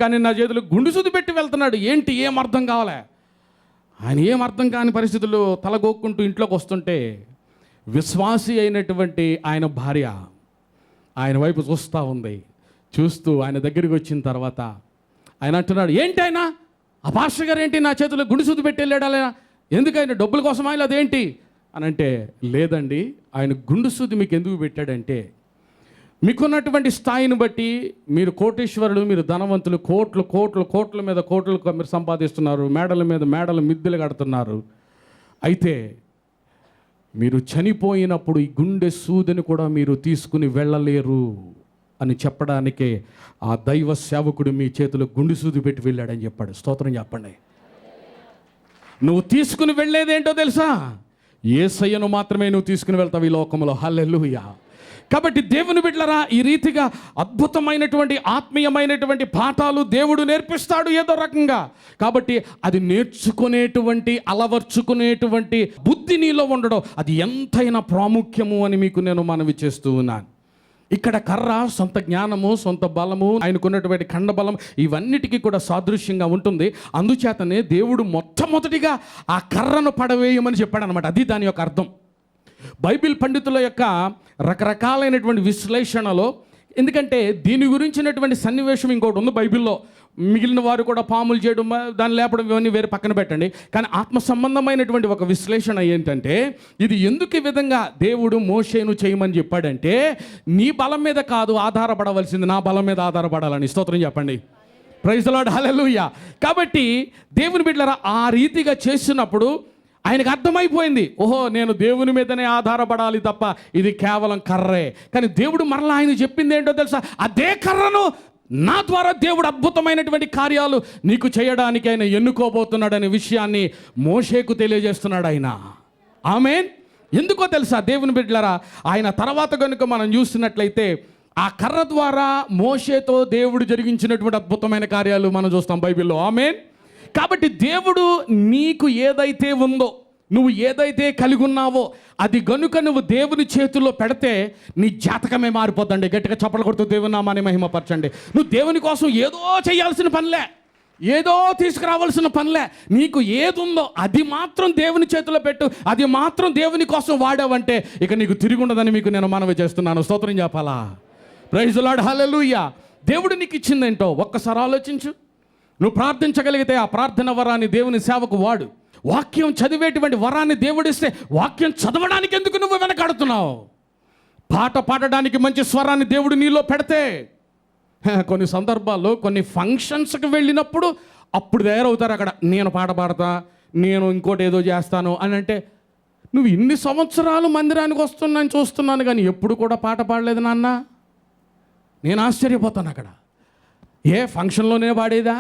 కానీ నా చేతిలో గుండు సూది పెట్టి వెళ్తున్నాడు. ఏంటి ఏం అర్థం కావాలా? ఆయన ఏం అర్థం కాని పరిస్థితుల్లో తలగొక్కుంటూ ఇంట్లోకి వస్తుంటే విశ్వాసి అయినటువంటి ఆయన భార్య ఆయన వైపు చూస్తూ ఉంది. చూస్తూ ఆయన దగ్గరికి వచ్చిన తర్వాత ఆయన అంటున్నాడు, ఏంటి ఆయన ఆ పాస్టర్ గారు ఏంటి నా చేతిలో గుండు సూది పెట్టి వెళ్ళాడా? ఎందుకు ఆయన డబ్బుల కోసమా ఇలా అదేంటి అని అంటే, లేదండి, ఆయన గుండు సూది మీకు ఎందుకు పెట్టాడంటే మీకున్నటువంటి స్థాయిని బట్టి మీరు కోటీశ్వరులు, మీరు ధనవంతులు, కోట్ల మీద కోట్లు మీరు సంపాదిస్తున్నారు, మేడల మీద మేడలు మిద్దెలు కడుతున్నారు. అయితే మీరు చనిపోయినప్పుడు ఈ గుండె సూదిని కూడా మీరు తీసుకుని వెళ్ళలేరు అని చెప్పడానికే ఆ దైవ సేవకుడు మీ చేతిలో గుండె సూది పెట్టి వెళ్ళాడని చెప్పాడు. స్తోత్రం చెప్పండి. నువ్వు తీసుకుని వెళ్ళేదేంటో తెలుసా? యేసయ్యను మాత్రమే నువ్వు తీసుకుని వెళ్తావు ఈ లోకంలో. హల్లెలూయా. కాబట్టి దేవుని బిడ్డలారా, ఈ రీతిగా అద్భుతమైనటువంటి ఆత్మీయమైనటువంటి పాఠాలు దేవుడు నేర్పిస్తాడు ఏదో రకంగా. కాబట్టి అది నేర్చుకునేటువంటి, అలవర్చుకునేటువంటి బుద్ధి నీలో ఉండడం అది ఎంతైనా ప్రాముఖ్యము అని మీకు నేను మనవి చేస్తూ ఉన్నాను. ఇక్కడ కర్ర సొంత జ్ఞానము, సొంత బలము, ఆయనకున్నటువంటి ఖండబలం ఇవన్నిటికీ కూడా సాదృశ్యంగా ఉంటుంది. అందుచేతనే దేవుడు మొట్టమొదటిగా ఆ కర్రను పడవేయమని చెప్పాడు అనమాట. అది దాని యొక్క అర్థం. బైబిల్ పండితుల యొక్క రకరకాలైనటువంటి విశ్లేషణలో, ఎందుకంటే దీని గురించినటువంటి సన్నివేశం ఇంకోటి ఉంది బైబిల్లో. మిగిలిన వారు కూడా పాములు చేయడం, దాన్ని లేపడం, ఇవన్నీ వేరే పక్కన పెట్టండి. కానీ ఆత్మ సంబంధమైనటువంటి ఒక విశ్లేషణ ఏంటంటే, ఇది ఎందుకు ఈ విధంగా దేవుడు మోషేను చేయమని చెప్పాడంటే, నీ బలం మీద కాదు ఆధారపడవలసింది, నా బలం మీద ఆధారపడాలని. స్తోత్రం చెప్పండి. Praise the Lord. హల్లెలూయా. కాబట్టి దేవుని బిడ్డలారా, ఆ రీతిగా చేసినప్పుడు ఆయనకు అర్థమైపోయింది, ఓహో నేను దేవుని మీదనే ఆధారపడాలి తప్ప ఇది కేవలం కర్రే. కానీ దేవుడు మరలా ఆయన చెప్పింది ఏంటో తెలుసా? అదే కర్రను నా ద్వారా దేవుడు అద్భుతమైనటువంటి కార్యాలు నీకు చేయడానికి ఆయన ఎన్నుకోబోతున్నాడనే విషయాన్ని మోషేకు తెలియజేస్తున్నాడు ఆయన. ఆమేన్. ఎందుకో తెలుసా దేవుని బిడ్డలారా, ఆయన తర్వాత కనుక మనం చూస్తున్నట్లయితే ఆ కర్ర ద్వారా మోషేతో దేవుడు జరిగించినటువంటి అద్భుతమైన కార్యాలు మనం చూస్తాం బైబిల్లో. ఆమేన్. కాబట్టి దేవుడు నీకు ఏదైతే ఉందో, నువ్వు ఏదైతే కలిగి ఉన్నావో అది గనుక నువ్వు దేవుని చేతుల్లో పెడితే నీ జాతకమే మారిపోద్దండి. గట్టిగా చప్పట్లు కొడుతూ దేవుని నామాన్ని మహిమపరచండి. నువ్వు దేవుని కోసం ఏదో చేయాల్సిన పనిలే, ఏదో తీసుకురావాల్సిన పనిలే. నీకు ఏది ఉందో అది మాత్రం దేవుని చేతిలో పెట్టు, అది మాత్రం దేవుని కోసం వాడావంటే ఇక నీకు తిరిగి ఉండదని మీకు నేను మనవి చేస్తున్నాను. స్తోత్రం చెప్పాలా? Praise the Lord. హల్లెలూయా. దేవుడు నీకు ఇచ్చిందేంటో ఒక్కసారి ఆలోచించు. నువ్వు ప్రార్థించగలిగితే ఆ ప్రార్థన వరాన్ని దేవుని సేవకు వాడు. వాక్యం చదివేటువంటి వరాన్ని దేవుడిస్తే వాక్యం చదవడానికి ఎందుకు నువ్వు వెనకాడుతున్నావు? పాట పాడడానికి మంచి స్వరాన్ని దేవుడు నీలో పెడితే, కొన్ని సందర్భాల్లో కొన్ని ఫంక్షన్స్కి వెళ్ళినప్పుడు అప్పుడు తయారవుతారు అక్కడ, నేను పాట పాడతా, నేను ఇంకోటి ఏదో చేస్తాను అని. అంటే నువ్వు ఇన్ని సంవత్సరాలు మందిరానికి వస్తున్నాను చూస్తున్నాను కానీ ఎప్పుడు కూడా పాట పాడలేదు నాన్న. నేను ఆశ్చర్యపోతాను అక్కడ. ఏ ఫంక్షన్లోనే పాడేదా,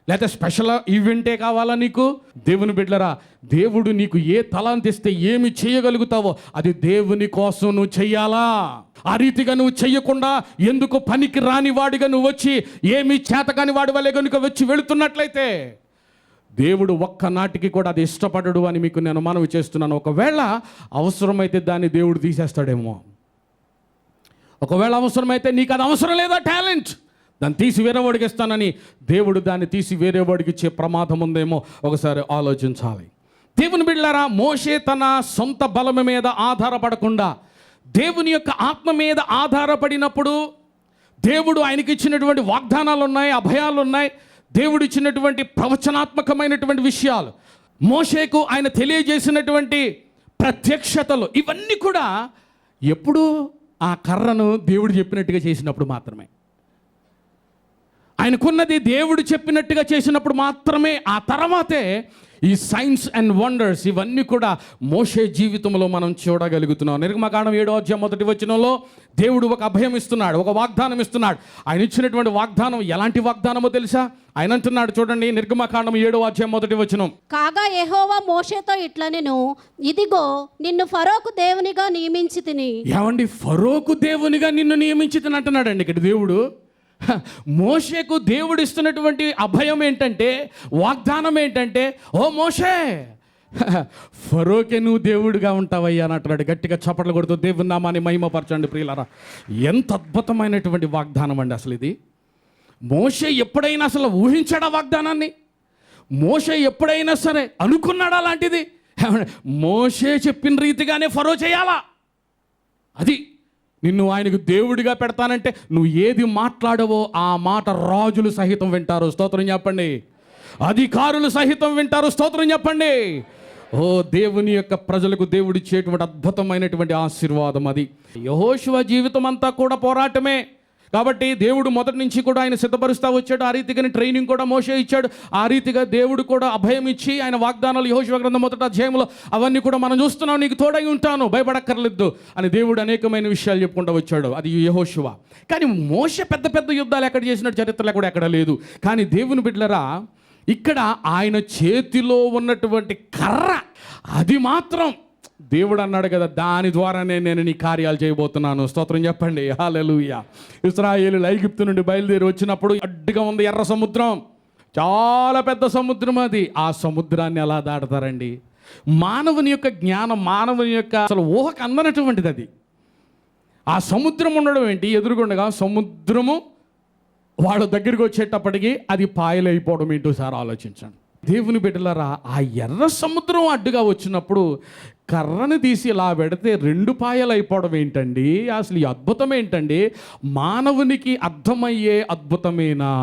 లేకపోతే స్పెషల్ ఈవెంటే కావాలా నీకు? దేవుని బిడ్డలారా, దేవుడు నీకు ఏ తలాంత్ ఇస్తే ఏమి చేయగలుగుతావో అది దేవుని కోసం నువ్వు చెయ్యాలా. ఆ రీతిగా నువ్వు చెయ్యకుండా ఎందుకు పనికి రాని వాడిగా నువ్వు వచ్చి ఏమి చేతకాని వాడి వల్లే కనుక వచ్చి వెళుతున్నట్లయితే దేవుడు ఒక్కనాటికి కూడా అది ఇష్టపడడు అని మీకు నేను మనవి చేస్తున్నాను. ఒకవేళ అవసరమైతే దాన్ని దేవుడు తీసేస్తాడేమో. ఒకవేళ అవసరమైతే నీకు అది అవసరం లేదా టాలెంట్, దాన్ని తీసి వేరే వాడికి ఇస్తానని దేవుడు దాన్ని తీసి వేరే వాడికి ఇచ్చే ప్రమాదం ఉందేమో ఒకసారి ఆలోచించాలి. దేవుని బిడ్డలారా, మోషే తన సొంత బలం మీద ఆధారపడకుండా దేవుని యొక్క ఆత్మ మీద ఆధారపడినప్పుడు దేవుడు ఆయనకి ఇచ్చినటువంటి వాగ్దానాలు ఉన్నాయి, అభయాలు ఉన్నాయి, దేవుడు ఇచ్చినటువంటి ప్రవచనాత్మకమైనటువంటి విషయాలు, మోషేకు ఆయన తెలియజేసినటువంటి ప్రత్యక్షతలు, ఇవన్నీ కూడా ఎప్పుడు ఆ కర్రను దేవుడు చెప్పినట్టుగా చేసినప్పుడు మాత్రమే. ఆయనకున్నది దేవుడు చెప్పినట్టుగా చేసినప్పుడు మాత్రమే. ఆ తర్వాతే ఈ సైన్స్ అండ్ వండర్స్ ఇవన్నీ కూడా మోషే జీవితంలో మనం చూడగలుగుతున్నాం. నిర్గమకాండం 7వ అధ్యాయం 1వ వచనంలో దేవుడు ఒక అభయం ఇస్తున్నాడు, ఒక వాగ్దానం ఇస్తున్నాడు. ఆయన ఇచ్చినటువంటి వాగ్దానం ఎలాంటి వాగ్దానమో తెలుసా? ఆయన అంటున్నాడు, చూడండి, నిర్గమకాండం 7వ అధ్యాయం 1వ వచనం. కాగా యెహోవా మోషేతో ఇట్లనెను, ఇదిగో నిన్ను ఫరోకు దేవునిగా నియమించి తిని. ఏమండి, ఫరోకు దేవునిగా నిన్ను నియమించి తిని అంటున్నాడండి ఇక్కడ దేవుడు. మోషేకు దేవుడు ఇస్తున్నటువంటి అభయం ఏంటంటే, వాగ్దానం ఏంటంటే, ఓ మోషే, ఫరోకే నువ్వు దేవుడిగా ఉంటావయ్యా అని అంటున్నాడు. గట్టిగా చప్పట్లు కొడుతూ దేవుని నామాన్ని మహిమపరచండి ప్రియులారా. ఎంత అద్భుతమైనటువంటి వాగ్దానం అండి అసలు ఇది. మోషే ఎప్పుడైనా అసలు ఊహించాడా వాగ్దానాన్ని? మోషే ఎప్పుడైనా సరే అనుకున్నాడా అలాంటిది? మోషే చెప్పిన రీతిగానే ఫరో చేయాలా? అది నిన్ను ఆయనకు దేవుడిగా పెడతానంటే నువ్వు ఏది మాట్లాడవో ఆ మాట రాజులు సహితం వింటారు. స్తోత్రం చెప్పండి. అధికారులు సహితం వింటారు. స్తోత్రం చెప్పండి. ఓ దేవుని యొక్క ప్రజలకు దేవుడు ఇచ్చేటువంటి అద్భుతమైనటువంటి ఆశీర్వాదం అది. యెహోషువ జీవితం అంతా కూడా పోరాటమే. కాబట్టి దేవుడు మొదటి నుంచి కూడా ఆయన సిద్ధపరుస్తూ వచ్చాడు. ఆ రీతిగానే ట్రైనింగ్ కూడా మోషే ఇచ్చాడు. ఆ రీతిగా దేవుడు కూడా అభయం ఇచ్చి ఆయన వాగ్దానాలు యెహోషువ గ్రంథం 1వ అధ్యాయంలో అవన్నీ కూడా మనం చూస్తున్నాం. నీకు తోడై ఉంటాను, భయపడక్కర్లేదు అని దేవుడు అనేకమైన విషయాలు చెప్పుకుంటూ వచ్చాడు. అది యెహోషువ. కానీ మోషే పెద్ద పెద్ద యుద్ధాలు ఎక్కడ చేసినట్టు చరిత్రలో కూడా ఎక్కడ లేదు. కానీ దేవుని బిడ్డలరా, ఇక్కడ ఆయన చేతిలో ఉన్నటువంటి కర్ర, అది మాత్రం దేవుడు అన్నాడు కదా, దాని ద్వారానే నేను నీ కార్యాలు చేయబోతున్నాను. స్తోత్రం చెప్పండి. హల్లెలూయా. ఇశ్రాయేలు ఐగుప్తు నుండి బయలుదేరి వచ్చినప్పుడు అడ్డుగా ఉంది ఎర్ర సముద్రం, చాలా పెద్ద సముద్రం అది. ఆ సముద్రాన్ని ఎలా దాటుతారండి? మానవుని యొక్క జ్ఞానం, మానవుని యొక్క అసలు ఊహకు అందనటువంటిది అది. ఆ సముద్రం ఉండడం ఏంటి? ఎదురుగుండగా సముద్రము వాళ్ళ దగ్గరికి వచ్చేటప్పటికి అది పాయలైపోవడం ఏంటో సార్ ఆలోచించండి. దేవుని బిడ్డలారా, ఆ ఎర్ర సముద్రం అడ్డుగా వచ్చినప్పుడు కర్రను తీసి ఇలా పెడితే 2 పాయలు అయిపోవడం ఏంటండి? అసలు ఈ అద్భుతం ఏంటండి? మానవునికి అర్థమయ్యే అద్భుతమేనా?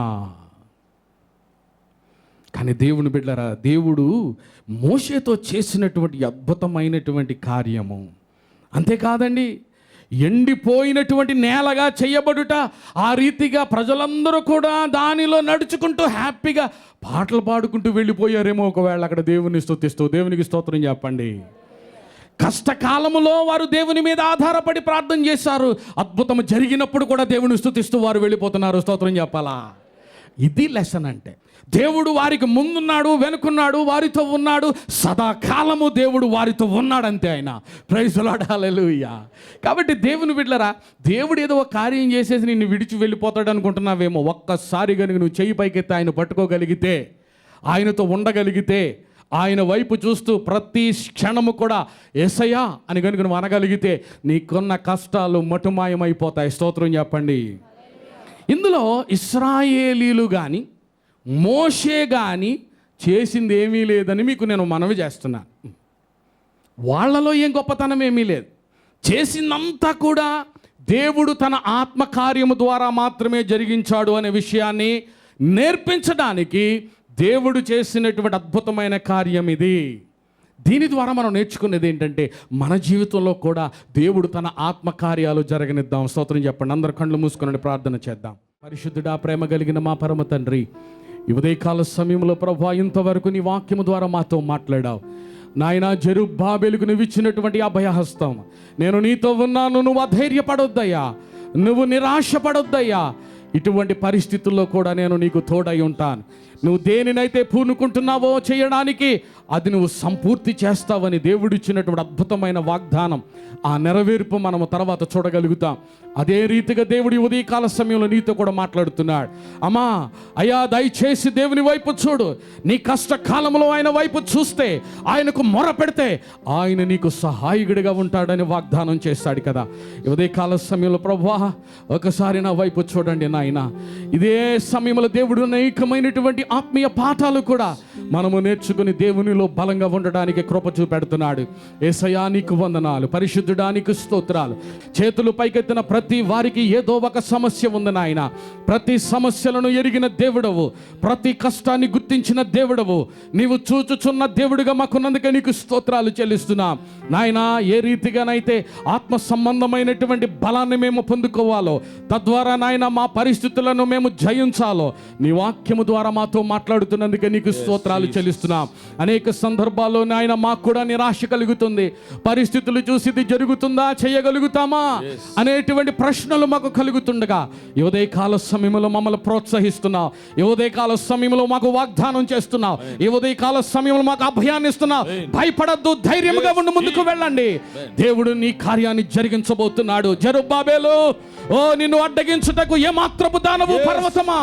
కానీ దేవుని బిడ్డలారా, దేవుడు మోషేతో చేసినటువంటి అద్భుతమైనటువంటి కార్యము అంతేకాదండి, ఎండిపోయినటువంటి నేలగా చేయబడుట, ఆ రీతిగా ప్రజలందరూ కూడా దానిలో నడుచుకుంటూ హ్యాపీగా పాటలు పాడుకుంటూ వెళ్ళిపోయారేమో ఒకవేళ అక్కడ దేవుని స్తుతిస్తూ. దేవునికి స్తోత్రం చెప్పండి. కష్టకాలములో వారు దేవుని మీద ఆధారపడి ప్రార్థన చేశారు. అద్భుతం జరిగినప్పుడు కూడా దేవుని స్తుతిస్తూ వారు వెళ్ళిపోతున్నారు. స్తోత్రం చెప్పాలా? ఇది లెసన్ అంటే. దేవుడు వారికి ముందున్నాడు, వెనుకున్నాడు, వారితో ఉన్నాడు, సదాకాలము దేవుడు వారితో ఉన్నాడంతే. ఆయన ప్రైజ్ ది లార్డ్. హల్లెలూయా. కాబట్టి దేవుని బిడ్డలారా, దేవుడు ఏదో ఒక కార్యం చేసేసి నిన్ను విడిచి వెళ్ళిపోతాడు అనుకుంటున్నావేమో. ఒక్కసారి కనుక నువ్వు చెయ్యి పైకెత్తి ఆయన పట్టుకోగలిగితే, ఆయనతో ఉండగలిగితే, ఆయన వైపు చూస్తూ ప్రతి క్షణము కూడా యేసయ్యా అని కనుక నువ్వు అనగలిగితే నీకున్న కష్టాలు మటుమాయమైపోతాయి. స్తోత్రం చెప్పండి. ఇందులో ఇశ్రాయేలీలు కానీ మోషే కానీ చేసింది ఏమీ లేదని మీకు నేను మనవి చేస్తున్నాను. వాళ్ళలో ఏం గొప్పతనం ఏమీ లేదు. చేసిందంతా కూడా దేవుడు తన ఆత్మకార్యము ద్వారా మాత్రమే జరిగించాడు అనే విషయాన్ని నేర్పించడానికి దేవుడు చేసినటువంటి అద్భుతమైన కార్యం ఇది. దీని ద్వారా మనం నేర్చుకునేది ఏంటంటే, మన జీవితంలో కూడా దేవుడు తన ఆత్మకార్యాలు జరగనిద్దాం. స్తోత్రం చెప్పండి. అందరూ కళ్ళు మూసుకొని ప్రార్థన చేద్దాం. పరిశుద్ధుడా, ప్రేమ కలిగిన మా పరమ తండ్రి, ఈ ఉదయకాల సమయంలో ప్రభువా, ఇంతవరకు నీ వాక్యము ద్వారా మాతో మాట్లాడావు నాయన. జెరుబ్బాబెలుకు నువ్వు ఇచ్చినటువంటి అభయహస్తం, నేను నీతో ఉన్నాను, నువ్వు అధైర్యపడొద్దయ్యా, నువ్వు నిరాశపడొద్దయ్యా. ఇటువంటి పరిస్థితుల్లో కూడా నేను నీకు తోడై ఉంటాను. నువ్వు దేనినైతే పూనుకుంటున్నావో చేయడానికి అది నువ్వు సంపూర్తి చేస్తావని దేవుడిచ్చినటువంటి అద్భుతమైన వాగ్దానం, ఆ నెరవేర్పు మనము తర్వాత చూడగలుగుతాం. అదే రీతిగా దేవుడి ఉదయకాల సమయంలో నీతో కూడా మాట్లాడుతున్నాడు. అమ్మా, అయ్యా, దయచేసి దేవుని వైపు చూడు. నీ కష్టకాలంలో ఆయన వైపు చూస్తే, ఆయనకు మొర పెడితే ఆయన నీకు సహాయకుడిగా ఉంటాడని వాగ్దానం చేస్తాడు కదా. ఉదయకాల సమయంలో ప్రభువా, ఒకసారి నా వైపు చూడండి నాయన. ఇదే సమయంలో దేవుడు అనేకమైనటువంటి ఆత్మీయ పాఠాలు కూడా మనము నేర్చుకుని దేవునిలో బలంగా ఉండడానికి కృప చూపెడుతున్నాడు. యేసయ్యా నీకు వందనాలు, పరిశుద్ధుడా నీకు స్తోత్రాలు. చేతులు పైకెత్తిన ప్రతి వారికి ఏదో ఒక సమస్య ఉంది నాయన. ప్రతి సమస్యలను ఎరిగిన దేవుడవు, ప్రతి కష్టాన్ని గుర్తించిన దేవుడవు, నీవు చూచుచున్న దేవుడిగా మాకున్నందుకే నీకు స్తోత్రాలు చెల్లిస్తున్నాం నాయన. ఏ రీతిగానైతే ఆత్మ సంబంధమైనటువంటి బలాన్ని మేము పొందుకోవాలో, తద్వారా నాయన మా పరిస్థితులను మేము జయించాలో నీ వాక్యము ద్వారా మాతో మాట్లాడుతున్నందుకే నీకు స్తోత్రాలు చెల్లిస్తున్నాం. అనేక సందర్భాల్లో నాయన మాకు కూడా నిరాశ కలుగుతుంది. పరిస్థితులు చూసి ఇది జరుగుతుందా, చేయగలుగుతామా అనేటువంటి ప్రశ్నలు మాకు కలుగుతుండగా ఈ ఉదయకాల సమయంలో మమ్మల్ని ప్రోత్సహిస్తున్నావు. ఈ ఉదయకాల సమయంలో మాకు వాగ్దానం చేస్తున్నావు. ఈ ఉదయకాల సమయంలో మాకు అభయాన్ని ఇస్తున్నావు. భయపడద్దు, ధైర్యంగా ఉండి ముందుకు వెళ్ళండి. దేవుడు నీ కార్యాన్ని జరిగించబోతున్నాడు. జెరుబ్బాబెలు, ఓ నిన్ను అడ్డగించుటకు ఏమాత్రపు దానవు పర్వతమా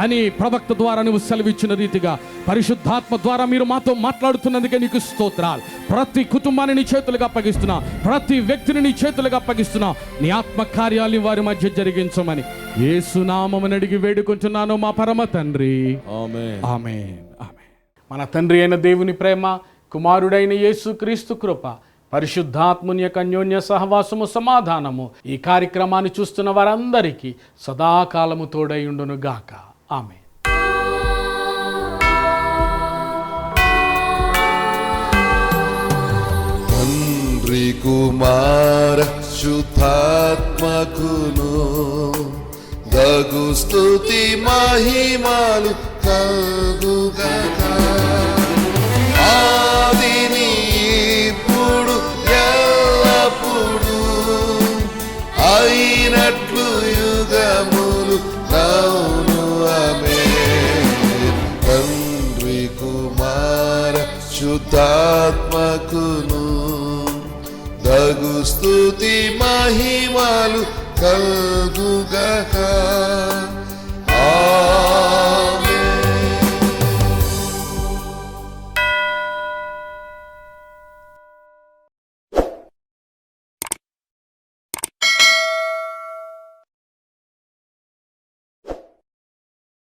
అని ప్రవక్త ద్వారా నువ్వు సెలవిచ్చిన రీతిగా పరిశుద్ధాత్మ ద్వారా మీరు మాతో మాట్లాడుతున్నందుకే నీకు స్తోత్రాలు. ప్రతి కుటుంబాన్ని నీ చేతులుగా అప్పగిస్తున్నా, ప్రతి వ్యక్తిని నీ చేతులుగా అప్పగిస్తున్నా. నీ ఆత్మ కార్యాలు వారి మధ్య జరిగించమని యేసు నామమున అడిగి వేడుకుంటున్నాను మా పరమ తండ్రి. ఆమేన్. ఆమేన్. ఆమేన్. మన తండ్రి అయిన దేవుని ప్రేమ, కుమారుడైన యేసు క్రీస్తు కృప, పరిశుద్ధాత్ముని యొక్క అన్యోన్య సహవాసము, సమాధానము ఈ కార్యక్రమాన్ని చూస్తున్న వారందరికీ సదాకాలము తోడై ఉండును గాక. ఆమేన్. తండ్రి కుమార శుద్ధాత్మకును దగు స్తుతి మహిమలు కలుగుగాక. ఆదిని ఇప్పుడు ఎల్లప్పుడు అయినట్లు యుగములు నౌను. ఆమేన్. తండ్రి కుమార శుద్ధాత్మకును దగు స్తుతి మహిమలు కలుగుగాక.